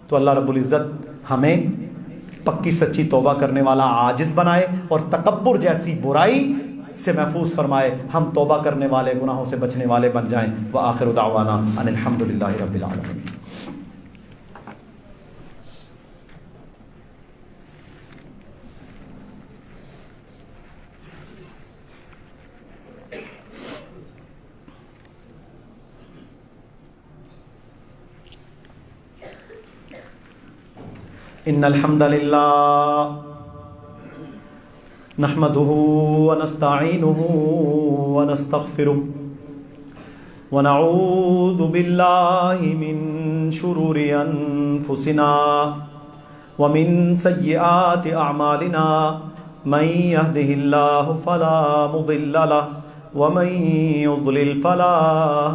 تو اللہ رب العزت ہمیں پکی سچی توبہ کرنے والا عاجز بنائے اور تکبر جیسی برائی سے محفوظ فرمائے. ہم توبہ کرنے والے، گناہوں سے بچنے والے بن جائیں. وآخر دعوانا ان الحمدللہ رب العالمین. ان الحمد للہ نحمده ونستعینه ونستغفره ونعوذ باللہ من شرور انفسنا ومن سیئات اعمالنا من يهده اللہ فلا مضل له ومن يضلل فلا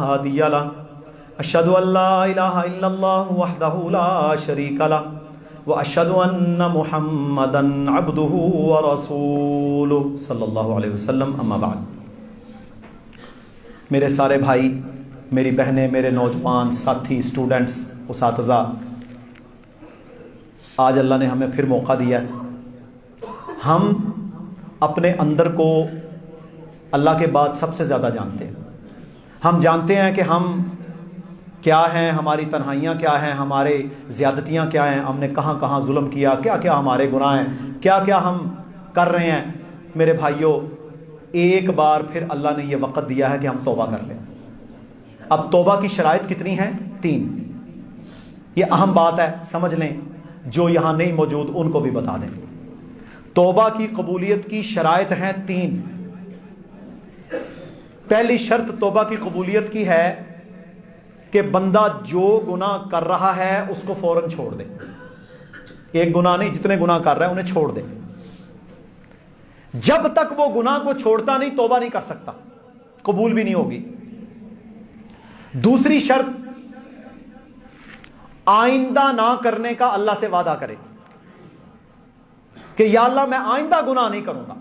هادی له. اشهد ان لا الہ الا اللہ وحدہ لا شریک له واشهد ان محمدا عبده ورسوله صلی اللہ علیہ وسلم، اما بعد۔ میرے سارے بھائی، میری بہنیں، میرے نوجوان ساتھی، اسٹوڈنٹس، اساتذہ، آج اللہ نے ہمیں پھر موقع دیا ہے۔ ہم اپنے اندر کو اللہ کے بعد سب سے زیادہ جانتے ہیں۔ ہم جانتے ہیں کہ ہم کیا ہیں، ہماری تنہائیاں کیا ہیں، ہمارے زیادتیاں کیا ہیں، ہم نے کہاں کہاں ظلم کیا، کیا کیا ہمارے گناہ ہیں، کیا کیا ہم کر رہے ہیں۔ میرے بھائیوں، ایک بار پھر اللہ نے یہ وقت دیا ہے کہ ہم توبہ کر لیں۔ اب توبہ کی شرائط کتنی ہیں؟ 3۔ یہ اہم بات ہے، سمجھ لیں، جو یہاں نہیں موجود ان کو بھی بتا دیں۔ توبہ کی قبولیت کی شرائط ہیں 3۔ پہلی شرط توبہ کی قبولیت کی ہے کہ بندہ جو گناہ کر رہا ہے اس کو فوراً چھوڑ دے۔ ایک گناہ نہیں، جتنے گناہ کر رہا ہے انہیں چھوڑ دے۔ جب تک وہ گناہ کو چھوڑتا نہیں، توبہ نہیں کر سکتا، قبول بھی نہیں ہوگی۔ دوسری شرط، آئندہ نہ کرنے کا اللہ سے وعدہ کرے کہ یا اللہ میں آئندہ گناہ نہیں کروں گا۔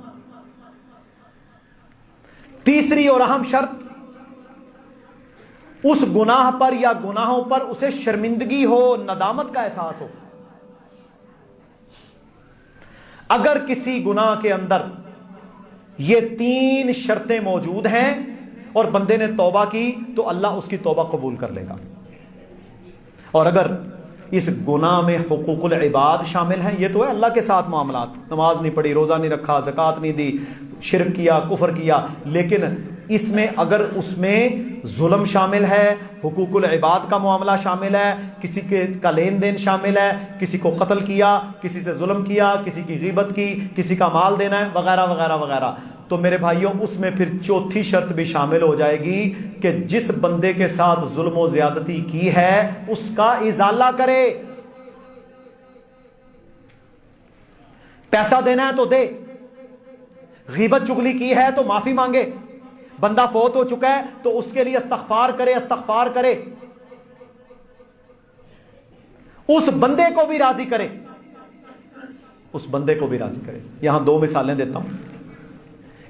تیسری اور اہم شرط، اس گناہ پر یا گناہوں پر اسے شرمندگی ہو، ندامت کا احساس ہو۔ اگر کسی گناہ کے اندر یہ 3 شرطیں موجود ہیں اور بندے نے توبہ کی تو اللہ اس کی توبہ قبول کر لے گا۔ اور اگر اس گناہ میں حقوق العباد شامل ہیں، یہ تو ہے اللہ کے ساتھ معاملات، نماز نہیں پڑھی، روزہ نہیں رکھا، زکوٰۃ نہیں دی، شرک کیا، کفر کیا، لیکن اس میں اگر اس میں ظلم شامل ہے، حقوق العباد کا معاملہ شامل ہے، کسی کا لین دین شامل ہے، کسی کو قتل کیا، کسی سے ظلم کیا، کسی کی غیبت کی، کسی کا مال دینا ہے، وغیرہ وغیرہ وغیرہ، تو میرے بھائیوں اس میں پھر چوتھی شرط بھی شامل ہو جائے گی کہ جس بندے کے ساتھ ظلم و زیادتی کی ہے اس کا ازالہ کرے۔ پیسہ دینا ہے تو دے، غیبت چغلی کی ہے تو معافی مانگے، بندہ فوت ہو چکا ہے تو اس کے لیے استغفار کرے، اس بندے کو بھی راضی کرے، یہاں 2 مثالیں دیتا ہوں۔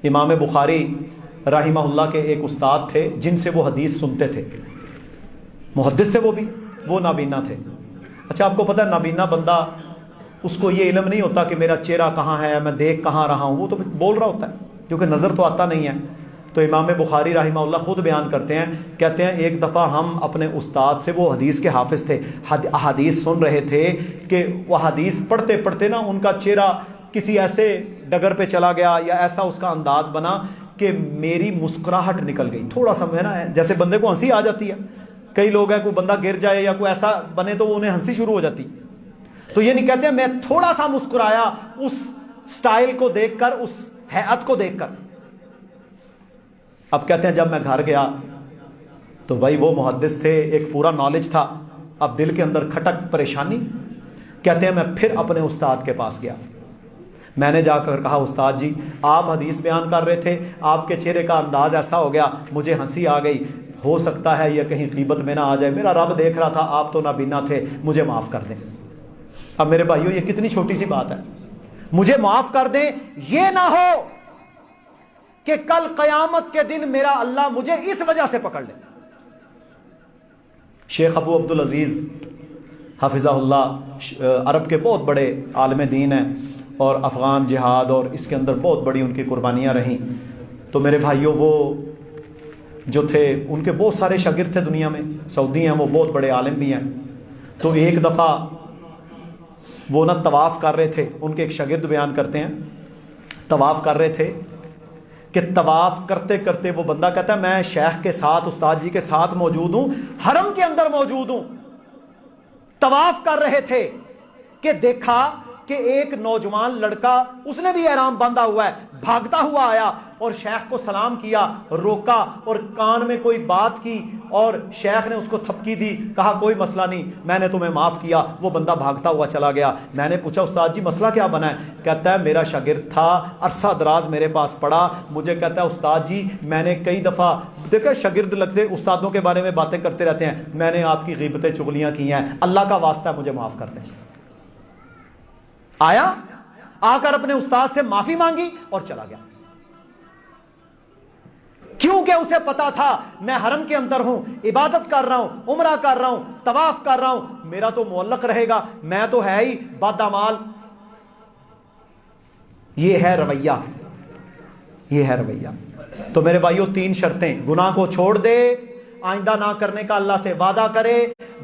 امام بخاری رحمہ اللہ کے ایک استاد تھے جن سے وہ حدیث سنتے تھے، محدث تھے وہ نابینا تھے۔ اچھا، آپ کو پتہ ہے نابینا بندہ، اس کو یہ علم نہیں ہوتا کہ میرا چہرہ کہاں ہے، میں دیکھ کہاں رہا ہوں، وہ تو بول رہا ہوتا ہے کیونکہ نظر تو آتا نہیں ہے۔ تو امام بخاری رحمہ اللہ خود بیان کرتے ہیں، کہتے ہیں ایک دفعہ ہم اپنے استاد سے، وہ حدیث کے حافظ تھے، حدیث سن رہے تھے کہ وہ حدیث پڑھتے پڑھتے نا ان کا چہرہ کسی ایسے ڈگر پہ چلا گیا یا ایسا اس کا انداز بنا کہ میری مسکراہٹ نکل گئی۔ تھوڑا سا ہے نا، جیسے بندے کو ہنسی آ جاتی ہے، کئی لوگ ہیں کوئی بندہ گر جائے یا کوئی ایسا بنے تو انہیں ہنسی شروع ہو جاتی، تو یہ نہیں کہتے ہیں میں تھوڑا سا مسکرایا اس سٹائل کو دیکھ کر، اس ہیئت کو دیکھ کر۔ اب کہتے ہیں جب میں گھر گیا تو بھائی وہ محدث تھے، ایک پورا نالج تھا، اب دل کے اندر کھٹک، پریشانی۔ کہتے ہیں میں پھر اپنے استاد کے پاس گیا، میں نے جا کر کہا استاد جی آپ حدیث بیان کر رہے تھے، آپ کے چہرے کا انداز ایسا ہو گیا، مجھے ہنسی آ گئی، ہو سکتا ہے یہ کہیں غیبت میں نہ آ جائے، میرا رب دیکھ رہا تھا، آپ تو نابینا تھے، مجھے معاف کر دیں۔ اب میرے بھائیوں یہ کتنی چھوٹی سی بات ہے، مجھے معاف کر دیں، یہ نہ ہو کہ کل قیامت کے دن میرا اللہ مجھے اس وجہ سے پکڑ لے۔ شیخ ابو عبدالعزیز حفظہ اللہ عرب کے بہت بڑے عالم دین ہیں اور افغان جہاد اور اس کے اندر بہت بڑی ان کی قربانیاں رہیں۔ تو میرے بھائیوں وہ جو تھے ان کے بہت سارے شاگرد تھے دنیا میں، سعودی ہیں وہ، بہت بڑے عالم بھی ہیں۔ تو ایک دفعہ وہ نہ طواف کر رہے تھے، ان کے ایک شاگرد بیان کرتے ہیں طواف کر رہے تھے کہ طواف کرتے کرتے وہ بندہ کہتا ہے میں شیخ کے ساتھ، استاد جی کے ساتھ موجود ہوں، حرم کے اندر موجود ہوں، طواف کر رہے تھے کہ دیکھا کہ ایک نوجوان لڑکا، اس نے بھی احرام باندھا ہوا ہے، بھاگتا ہوا آیا اور شیخ کو سلام کیا، روکا اور کان میں کوئی بات کی اور شیخ نے اس کو تھپکی دی، کہا کوئی مسئلہ نہیں، میں نے تمہیں معاف کیا۔ وہ بندہ بھاگتا ہوا چلا گیا۔ میں نے پوچھا استاد جی مسئلہ کیا بنا ہے؟ کہتا ہے میرا شاگرد تھا، عرصہ دراز میرے پاس پڑھا، مجھے کہتا ہے استاد جی میں نے کئی دفعہ دیکھا، شاگرد لگتے استادوں کے بارے میں باتیں کرتے رہتے ہیں، میں نے آپ کی غیبتیں چغلیاں کی ہیں، اللہ کا واسطہ ہے مجھے معاف کر دیں۔ آیا, آ کر اپنے استاد سے معافی مانگی اور چلا گیا, کیونکہ اسے پتا تھا میں حرم کے اندر ہوں, عبادت کر رہا ہوں, عمرہ کر رہا ہوں, طواف کر رہا ہوں, میرا تو معلق رہے گا, میں تو ہے ہی بدعمال. یہ ہے رویہ, یہ ہے رویہ. تو میرے بھائیوں 3 شرطیں, گناہ کو چھوڑ دے, آئندہ نہ کرنے کا اللہ سے وعدہ کرے,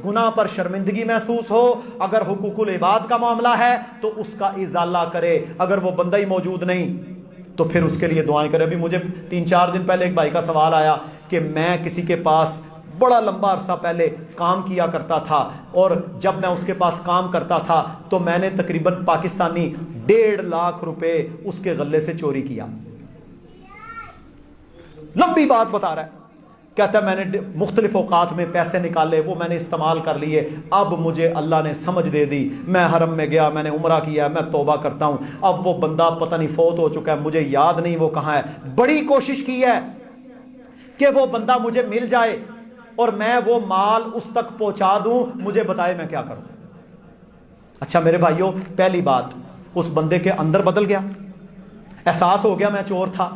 گناہ پر شرمندگی محسوس ہو, اگر حقوق العباد کا معاملہ ہے تو اس کا ازالہ کرے, اگر وہ بندہ ہی موجود نہیں تو پھر اس کے لیے دعائیں کرے. ابھی مجھے 3-4 دن پہلے ایک بھائی کا سوال آیا کہ میں کسی کے پاس بڑا لمبا عرصہ پہلے کام کیا کرتا تھا, اور جب میں اس کے پاس کام کرتا تھا تو میں نے تقریباً پاکستانی 1.5 لاکھ روپے اس کے غلے سے چوری کیا. لمبی بات بتا رہا ہے, کہتا ہے میں نے مختلف اوقات میں پیسے نکالے, وہ میں نے استعمال کر لیے, اب مجھے اللہ نے سمجھ دے دی, میں حرم میں گیا, میں نے عمرہ کیا, میں توبہ کرتا ہوں. اب وہ بندہ پتہ نہیں فوت ہو چکا ہے, مجھے یاد نہیں وہ کہاں ہے. بڑی کوشش کی ہے کہ وہ بندہ مجھے مل جائے اور میں وہ مال اس تک پہنچا دوں, مجھے بتائے میں کیا کروں. اچھا میرے بھائیوں, پہلی بات, اس بندے کے اندر بدل گیا, احساس ہو گیا میں چور تھا,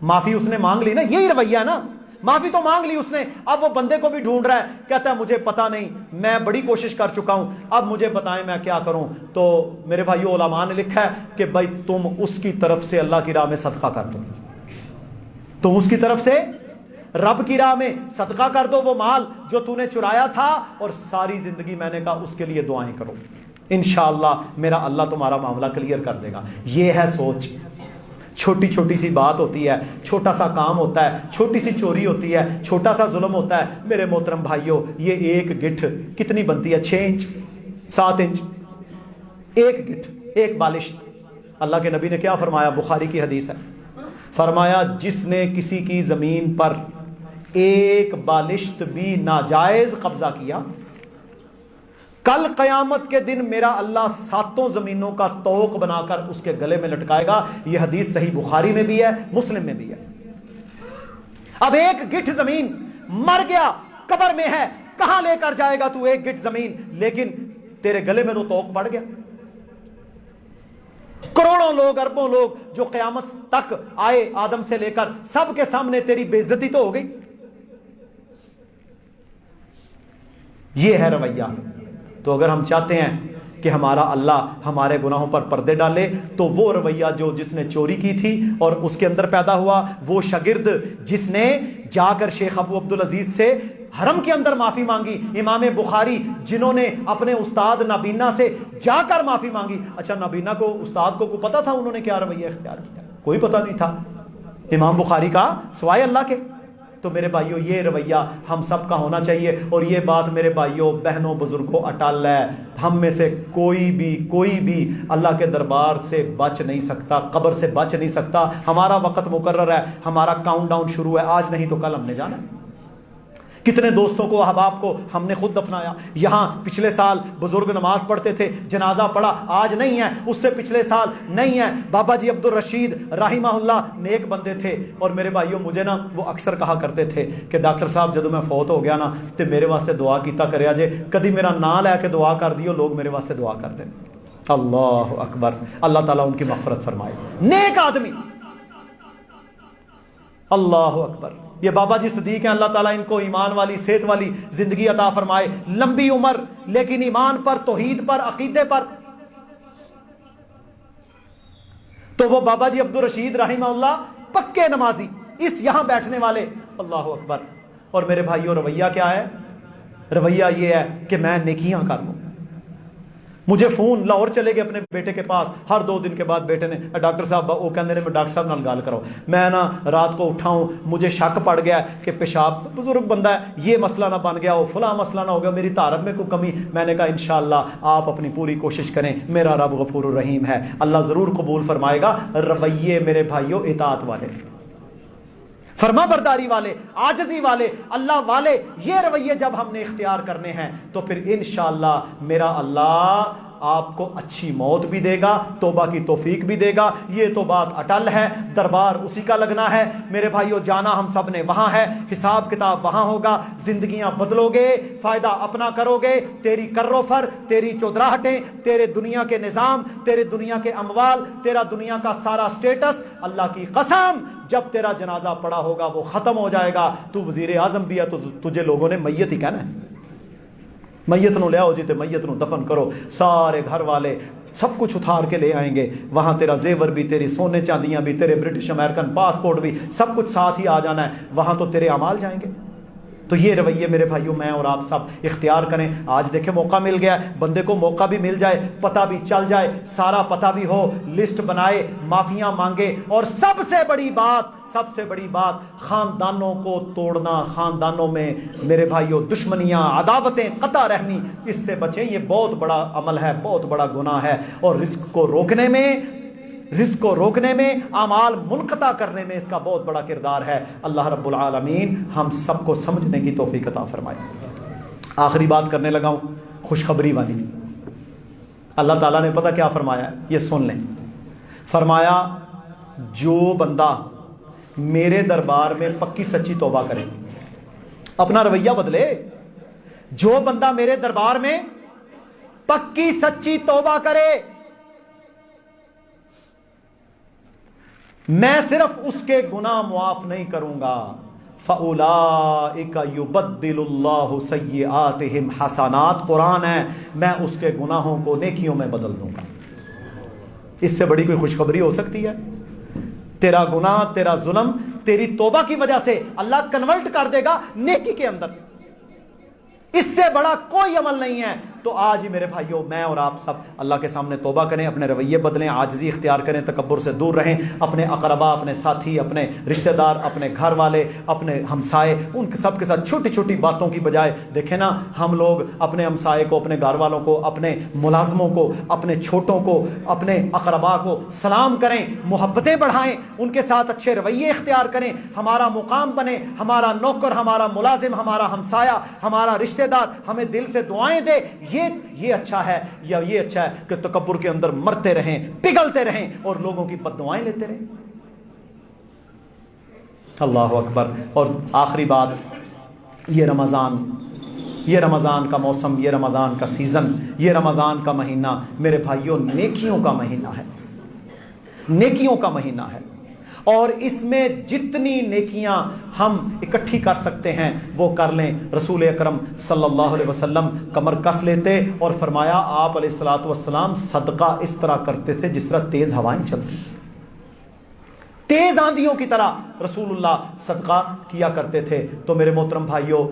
معافی اس نے مانگ لی نا, یہی رویہ ہے نا, معافی تو مانگ لی اس نے. اب وہ بندے کو بھی ڈھونڈ رہا ہے, کہتا ہے مجھے پتا نہیں, میں بڑی کوشش کر چکا ہوں, اب مجھے بتائیں میں کیا کروں. تو میرے بھائیو علماء نے لکھا ہے کہ بھائی تم اس کی طرف سے اللہ کی راہ میں صدقہ کر دو, تم اس کی طرف سے رب کی راہ میں صدقہ کر دو وہ مال جو تو نے چرایا تھا, اور ساری زندگی میں نے کہا اس کے لیے دعائیں کرو, انشاءاللہ میرا اللہ تمہارا معاملہ کلیئر کر دے گا. یہ ہے سوچ. چھوٹی چھوٹی سی بات ہوتی ہے, چھوٹا سا کام ہوتا ہے, چھوٹی سی چوری ہوتی ہے, چھوٹا سا ظلم ہوتا ہے. میرے محترم بھائیوں, یہ ایک گٹھ کتنی بنتی ہے, 6 انچ 7 انچ, ایک گٹھ, ایک بالشت. اللہ کے نبی نے کیا فرمایا, بخاری کی حدیث ہے, فرمایا جس نے کسی کی زمین پر ایک بالشت بھی ناجائز قبضہ کیا, کل قیامت کے دن میرا اللہ 7 زمینوں کا طوق بنا کر اس کے گلے میں لٹکائے گا. یہ حدیث صحیح بخاری میں بھی ہے, مسلم میں بھی ہے. اب ایک گٹھ زمین, مر گیا, قبر میں ہے, کہاں لے کر جائے گا تو ایک گٹھ زمین, لیکن تیرے گلے میں تو طوق پڑ گیا. کروڑوں لوگ, اربوں لوگ جو قیامت تک آئے آدم سے لے کر, سب کے سامنے تیری بے عزتی تو ہو گئی. یہ ہے رویہ. تو اگر ہم چاہتے ہیں کہ ہمارا اللہ ہمارے گناہوں پر پردے ڈالے, تو وہ رویہ جو جس نے چوری کی تھی اور اس کے اندر پیدا ہوا, وہ شاگرد جس نے جا کر شیخ ابو عبدالعزیز سے حرم کے اندر معافی مانگی, امام بخاری جنہوں نے اپنے استاد نابینا سے جا کر معافی مانگی. اچھا نابینا کو, استاد کو پتا تھا انہوں نے کیا رویہ اختیار کیا؟ کوئی پتا نہیں تھا امام بخاری کا سوائے اللہ کے. تو میرے بھائیوں یہ رویہ ہم سب کا ہونا چاہیے, اور یہ بات میرے بھائیوں بہنوں بزرگوں اٹل ہے, ہم میں سے کوئی بھی اللہ کے دربار سے بچ نہیں سکتا, قبر سے بچ نہیں سکتا. ہمارا وقت مقرر ہے, ہمارا کاؤنٹ ڈاؤن شروع ہے, آج نہیں تو کل ہم نے جانا ہے. کتنے دوستوں کو, احباب کو ہم نے خود دفنایا. یہاں پچھلے سال بزرگ نماز پڑھتے تھے, جنازہ پڑھا, آج نہیں ہے, اس سے پچھلے سال نہیں ہے. بابا جی عبدالرشید رحمہ اللہ نیک بندے تھے, اور میرے بھائیوں مجھے نا وہ اکثر کہا کرتے تھے کہ ڈاکٹر صاحب جدو میں فوت ہو گیا نا تو میرے واسطے دعا کیتا کریا جے, کدی میرا نام لے کے دعا کر دیو, لوگ میرے واسطے دعا کر دیں. اللہ اکبر, اللہ تعالیٰ ان کی مغفرت فرمائے. نیک آدمی, اللہ اکبر. یہ بابا جی صدیق ہیں, اللہ تعالیٰ ان کو ایمان والی, صحت والی زندگی عطا فرمائے, لمبی عمر, لیکن ایمان پر, توحید پر, عقیدے پر. تو وہ بابا جی عبدالرشید رحمہ اللہ پکے نمازی, اس یہاں بیٹھنے والے, اللہ اکبر. اور میرے بھائیوں رویہ کیا ہے؟ رویہ یہ ہے کہ میں نیکیاں کر لوں. مجھے فون لاہور چلے گئے اپنے بیٹے کے پاس, ہر 2 دن کے بعد بیٹے نے ڈاکٹر صاحب وہ کہنے نے ڈاکٹر صاحب نال گال کرو. میں نا رات کو اٹھا ہوں, مجھے شک پڑ گیا کہ پیشاب, بزرگ بندہ ہے, یہ مسئلہ نہ بن گیا ہو, فلاں مسئلہ نہ ہو گیا, میری طہارت میں کوئی کمی. میں نے کہا انشاءاللہ آپ اپنی پوری کوشش کریں, میرا رب غفور الرحیم ہے, اللہ ضرور قبول فرمائے گا. رویے میرے بھائیوں اطاعت والے, فرما برداری والے, عاجزی والے, اللہ والے, یہ رویے جب ہم نے اختیار کرنے ہیں تو پھر انشاءاللہ میرا اللہ آپ کو اچھی موت بھی دے گا، توبہ کی توفیق بھی دے گا، یہ تو بات اٹل ہے، دربار اسی کا لگنا ہے میرے بھائیو، جانا ہم سب نے وہاں ہے، حساب کتاب وہاں ہوگا، زندگیاں بدلو گے، فائدہ اپنا کرو گے، تیری کرو فر، تیری چودراہٹیں، تیرے دنیا کے نظام، تیرے دنیا کے اموال، تیرا دنیا کا سارا سٹیٹس، اللہ کی قسم جب تیرا جنازہ پڑا ہوگا وہ ختم ہو جائے گا، تو وزیر اعظم بھی ہے تو تجھے لوگوں نے میت ہی کہنا ہے، میت نو لے آؤ جی تے میت نو دفن کرو، سارے گھر والے سب کچھ اتھار کے لے آئیں گے، وہاں تیرا زیور بھی، تیری سونے چاندیاں بھی، تیرے برٹش امریکن پاسپورٹ بھی، سب کچھ ساتھ ہی آ جانا ہے، وہاں تو تیرے اعمال جائیں گے۔ تو یہ رویے میرے بھائیوں میں اور آپ سب اختیار کریں۔ آج دیکھیں موقع مل گیا، بندے کو موقع بھی مل جائے، پتہ بھی چل جائے، سارا پتہ بھی ہو، لسٹ بنائے، معافیاں مانگے، اور سب سے بڑی بات خاندانوں کو توڑنا، خاندانوں میں میرے بھائیوں دشمنیاں، عداوتیں، قطع رحمی، اس سے بچیں، یہ بہت بڑا عمل ہے، بہت بڑا گناہ ہے، اور رزق کو روکنے میں، اعمال منقطع کرنے میں اس کا بہت بڑا کردار ہے۔ اللہ رب العالمین ہم سب کو سمجھنے کی توفیق عطا فرمائے۔ آخری بات کرنے لگا ہوں خوشخبری والی۔ اللہ تعالیٰ نے پتہ کیا فرمایا ہے، یہ سن لیں۔ فرمایا جو بندہ میرے دربار میں پکی سچی توبہ کرے، اپنا رویہ بدلے، جو بندہ میرے دربار میں پکی سچی توبہ کرے، میں صرف اس کے گناہ معاف نہیں کروں گا، فَأُولَئِكَ يُبَدِّلُ اللَّهُ سَيِّئَاتِهِمْ حَسَنَات، قرآن ہے، میں اس کے گناہوں کو نیکیوں میں بدل دوں گا۔ اس سے بڑی کوئی خوشخبری ہو سکتی ہے؟ تیرا گناہ، تیرا ظلم، تیری توبہ کی وجہ سے اللہ کنورٹ کر دے گا نیکی کے اندر، اس سے بڑا کوئی عمل نہیں ہے۔ تو آج ہی میرے بھائیوں میں اور آپ سب اللہ کے سامنے توبہ کریں، اپنے رویے بدلیں، عاجزی اختیار کریں، تکبر سے دور رہیں، اپنے اقربا، اپنے ساتھی، اپنے رشتہ دار، اپنے گھر والے، اپنے ہمسائے، ان سب کے ساتھ چھوٹی چھوٹی باتوں کی بجائے دیکھیں نا، ہم لوگ اپنے ہمسائے کو، اپنے گھر والوں کو، اپنے ملازموں کو، اپنے چھوٹوں کو، اپنے اقربا کو سلام کریں، محبتیں بڑھائیں، ان کے ساتھ اچھے رویے اختیار کریں، ہمارا مقام بنے، ہمارا نوکر، ہمارا ملازم، ہمارا ہمسایہ، ہمارا رشتہ دار ہمیں دل سے دعائیں دے، یہ اچھا ہے، یا یہ اچھا ہے کہ تکبر کے اندر مرتے رہیں، پگھلتے رہیں اور لوگوں کی بد دعائیں لیتے رہیں؟ اللہ اکبر۔ اور آخری بات، یہ رمضان کا موسم، یہ رمضان کا سیزن، یہ رمضان کا مہینہ میرے بھائیوں نیکیوں کا مہینہ ہے، نیکیوں کا مہینہ ہے، اور اس میں جتنی نیکیاں ہم اکٹھی کر سکتے ہیں وہ کر لیں۔ رسول اکرم صلی اللہ علیہ وسلم کمر کس لیتے اور فرمایا آپ علیہ الصلوۃ والسلام صدقہ اس طرح کرتے تھے جس طرح تیز ہوائیں چلتی، تیز آندھیوں کی طرح رسول اللہ صدقہ کیا کرتے تھے۔ تو میرے محترم بھائیوں،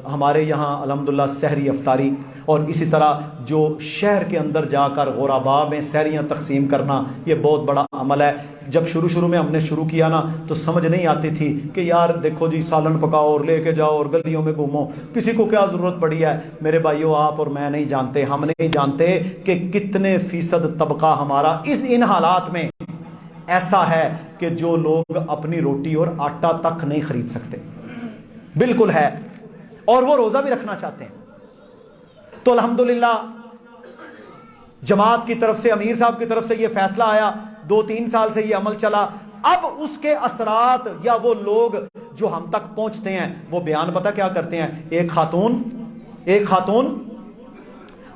ہمارے یہاں الحمدللہ سحری افطاری، اور اسی طرح جو شہر کے اندر جا کر غرباء میں سحریاں تقسیم کرنا، یہ بہت بڑا عمل ہے۔ جب شروع میں ہم نے شروع کیا نا تو سمجھ نہیں آتی تھی کہ یار دیکھو جی سالن پکاؤ اور لے کے جاؤ اور گلیوں میں گھومو، کسی کو کیا ضرورت پڑی ہے؟ میرے بھائیوں، آپ اور میں نہیں جانتے، ہم نہیں جانتے کہ کتنے فیصد طبقہ ہمارا ان حالات میں ایسا ہے کہ جو لوگ اپنی روٹی اور آٹا تک نہیں خرید سکتے، بالکل ہے، اور وہ روزہ بھی رکھنا چاہتے ہیں۔ تو الحمدللہ جماعت کی طرف سے، امیر صاحب کی طرف سے یہ فیصلہ آیا، 2-3 سال سے یہ عمل چلا، اب اس کے اثرات یا وہ لوگ جو ہم تک پہنچتے ہیں وہ بیان پتہ کیا کرتے ہیں؟ ایک خاتون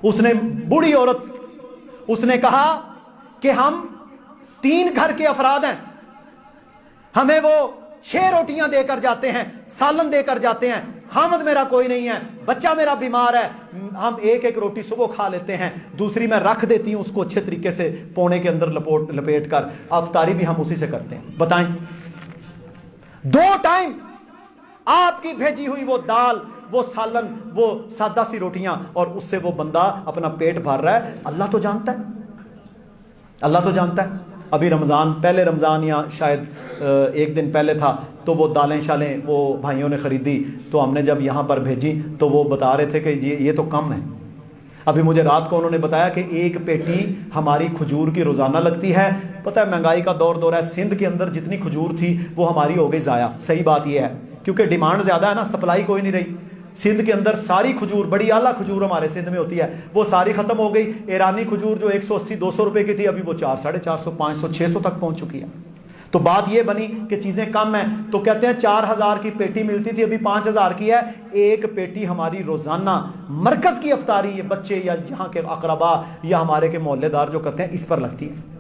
اس نے، بوڑھی عورت، اس نے کہا کہ ہم 3 گھر کے افراد ہیں، ہمیں وہ 6 روٹیاں دے کر جاتے ہیں، سالن دے کر جاتے ہیں، خامد میرا کوئی نہیں ہے، بچہ میرا بیمار ہے، ہم ایک روٹی صبح کھا لیتے ہیں، دوسری میں رکھ دیتی ہوں اس کو اچھے طریقے سے پونے کے اندر لپیٹ کر، افطاری بھی ہم اسی سے کرتے ہیں۔ بتائیں، 2 ٹائم آپ کی بھیجی ہوئی وہ دال، وہ سالن، وہ سادہ سی روٹیاں، اور اس سے وہ بندہ اپنا پیٹ بھر رہا ہے۔ اللہ تو جانتا ہے، اللہ تو جانتا ہے۔ ابھی پہلے رمضان یا شاید 1 دن پہلے تھا، تو وہ دالیں شالیں وہ بھائیوں نے خریدی، تو ہم نے جب یہاں پر بھیجی تو وہ بتا رہے تھے کہ یہ تو کم ہے۔ ابھی مجھے رات کو انہوں نے بتایا کہ 1 پیٹی ہماری کھجور کی روزانہ لگتی ہے۔ پتہ ہے مہنگائی کا دور ہے، سندھ کے اندر جتنی کھجور تھی وہ ہماری ہو گئی ضائع۔ صحیح بات یہ ہے کیونکہ ڈیمانڈ زیادہ ہے نا، سپلائی کوئی نہیں رہی، سندھ کے اندر ساری کھجور، بڑی اعلیٰ کھجور ہمارے سندھ میں ہوتی ہے، وہ ساری ختم ہو گئی۔ ایرانی کھجور جو 180-200 روپے کی تھی، ابھی وہ 400-450, 500, 600 تک پہنچ چکی ہے۔ تو بات یہ بنی کہ چیزیں کم ہیں، تو کہتے ہیں 4000 کی پیٹی ملتی تھی، ابھی 5000 کی ہے۔ ایک پیٹی ہماری روزانہ مرکز کی افطاری، یہ بچے یا یہاں کے اقربا یا ہمارے کے محلے دار جو کرتے ہیں، اس پر لگتی ہے۔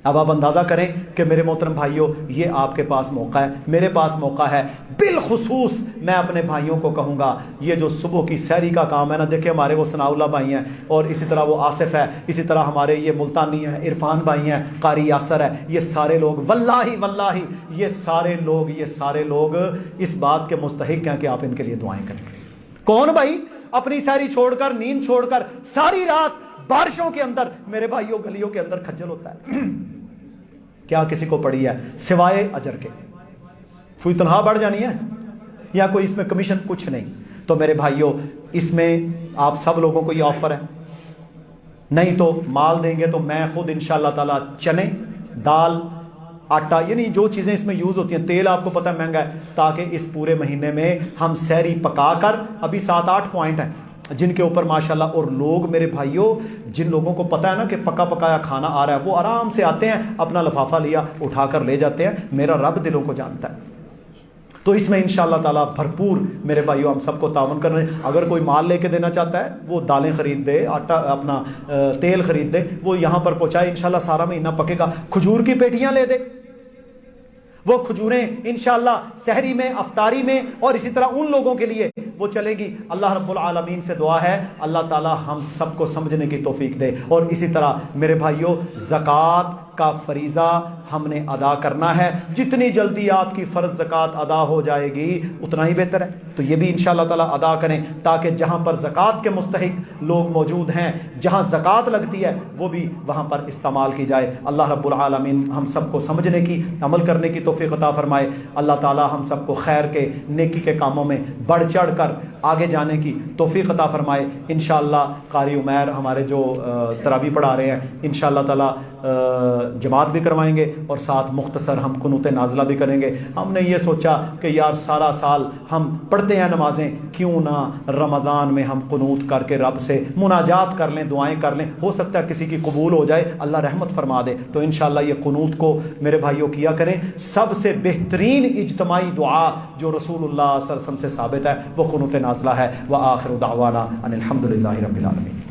اب آپ اندازہ کریں کہ میرے محترم بھائیوں، یہ آپ کے پاس موقع ہے، میرے پاس موقع ہے۔ بالخصوص میں اپنے بھائیوں کو کہوں گا، یہ جو صبح کی سحری کا کام ہے نا، دیکھیں ہمارے وہ ثناء اللہ بھائی ہیں، اور اسی طرح وہ آصف ہے، اسی طرح ہمارے یہ ملتانی ہیں، عرفان بھائی ہیں، قاری یاسر ہے، یہ سارے لوگ واللہ یہ سارے لوگ اس بات کے مستحق ہیں کہ آپ ان کے لیے دعائیں کریں۔ کون بھائی اپنی سحری چھوڑ کر، نیند چھوڑ کر ساری رات بارشوں کے اندر میرے بھائیوں گلیوں کے اندر کھجل ہوتا ہے؟ کیا کسی کو پڑی ہے سوائے اجر کے؟ کوئی تنخواہ بڑھ جانی ہے یا کوئی اس میں کمیشن؟ کچھ نہیں۔ تو میرے بھائیوں، اس میں آپ سب لوگوں کو یہ آفر ہے، نہیں تو مال دیں گے تو میں خود انشاءاللہ تعالی چنے، دال، آٹا، یعنی جو چیزیں اس میں یوز ہوتی ہیں، تیل آپ کو پتہ ہے مہنگا ہے، تاکہ اس پورے مہینے میں ہم سحری پکا کر، ابھی 7-8 پوائنٹ ہیں جن کے اوپر ماشاءاللہ، اور لوگ میرے بھائیوں جن لوگوں کو پتہ ہے نا کہ پکا پکایا کھانا آ رہا ہے، وہ آرام سے آتے ہیں، اپنا لفافہ لیا، اٹھا کر لے جاتے ہیں۔ میرا رب دلوں کو جانتا ہے۔ تو اس میں انشاءاللہ تعالیٰ بھرپور میرے بھائیوں ہم سب کو تعاون کرنا ہے۔ اگر کوئی مال لے کے دینا چاہتا ہے، وہ دالیں خرید دے، آٹا اپنا تیل خرید دے، وہ یہاں پر پہنچائے، انشاءاللہ سارا مہینہ پکے گا۔ کھجور کی پیٹیاں لے دے، وہ کھجوریں انشاءاللہ سحری میں، افطاری میں، اور اسی طرح ان لوگوں کے لیے وہ چلے گی۔ اللہ رب العالمین سے دعا ہے اللہ تعالی ہم سب کو سمجھنے کی توفیق دے۔ اور اسی طرح میرے بھائیوں، زکوٰۃ کا فریضہ ہم نے ادا کرنا ہے۔ جتنی جلدی آپ کی فرض زکوٰۃ ادا ہو جائے گی اتنا ہی بہتر ہے۔ تو یہ بھی انشاءاللہ تعالیٰ ادا کریں، تاکہ جہاں پر زکوٰۃ کے مستحق لوگ موجود ہیں، جہاں زکوٰۃ لگتی ہے، وہ بھی وہاں پر استعمال کی جائے۔ اللہ رب العالمین ہم سب کو سمجھنے کی، عمل کرنے کی توفیق عطا فرمائے۔ اللہ تعالیٰ ہم سب کو خیر کے، نیکی کے کاموں میں بڑھ چڑھ کر آگے جانے کی توفیق عطا فرمائے۔ انشاءاللہ قاری عمیر ہمارے جو تراویح پڑھا رہے ہیں، انشاءاللہ تعالیٰ جماعت بھی کروائیں گے، اور ساتھ مختصر ہم قنوت نازلہ بھی کریں گے۔ ہم نے یہ سوچا کہ یار سارا سال ہم پڑھتے ہیں نمازیں، کیوں نہ رمضان میں ہم قنوت کر کے رب سے مناجات کر لیں، دعائیں کر لیں، ہو سکتا ہے کسی کی قبول ہو جائے، اللہ رحمت فرما دے۔ تو انشاءاللہ یہ قنوت کو میرے بھائیوں کیا کریں۔ سب سے بہترین اجتماعی دعا جو رسول اللہ صلی اللہ علیہ وسلم سے ثابت ہے وہ قنوت نازلہ ہے۔ وآخر دعوانا ان الحمد للہ رب العالمین۔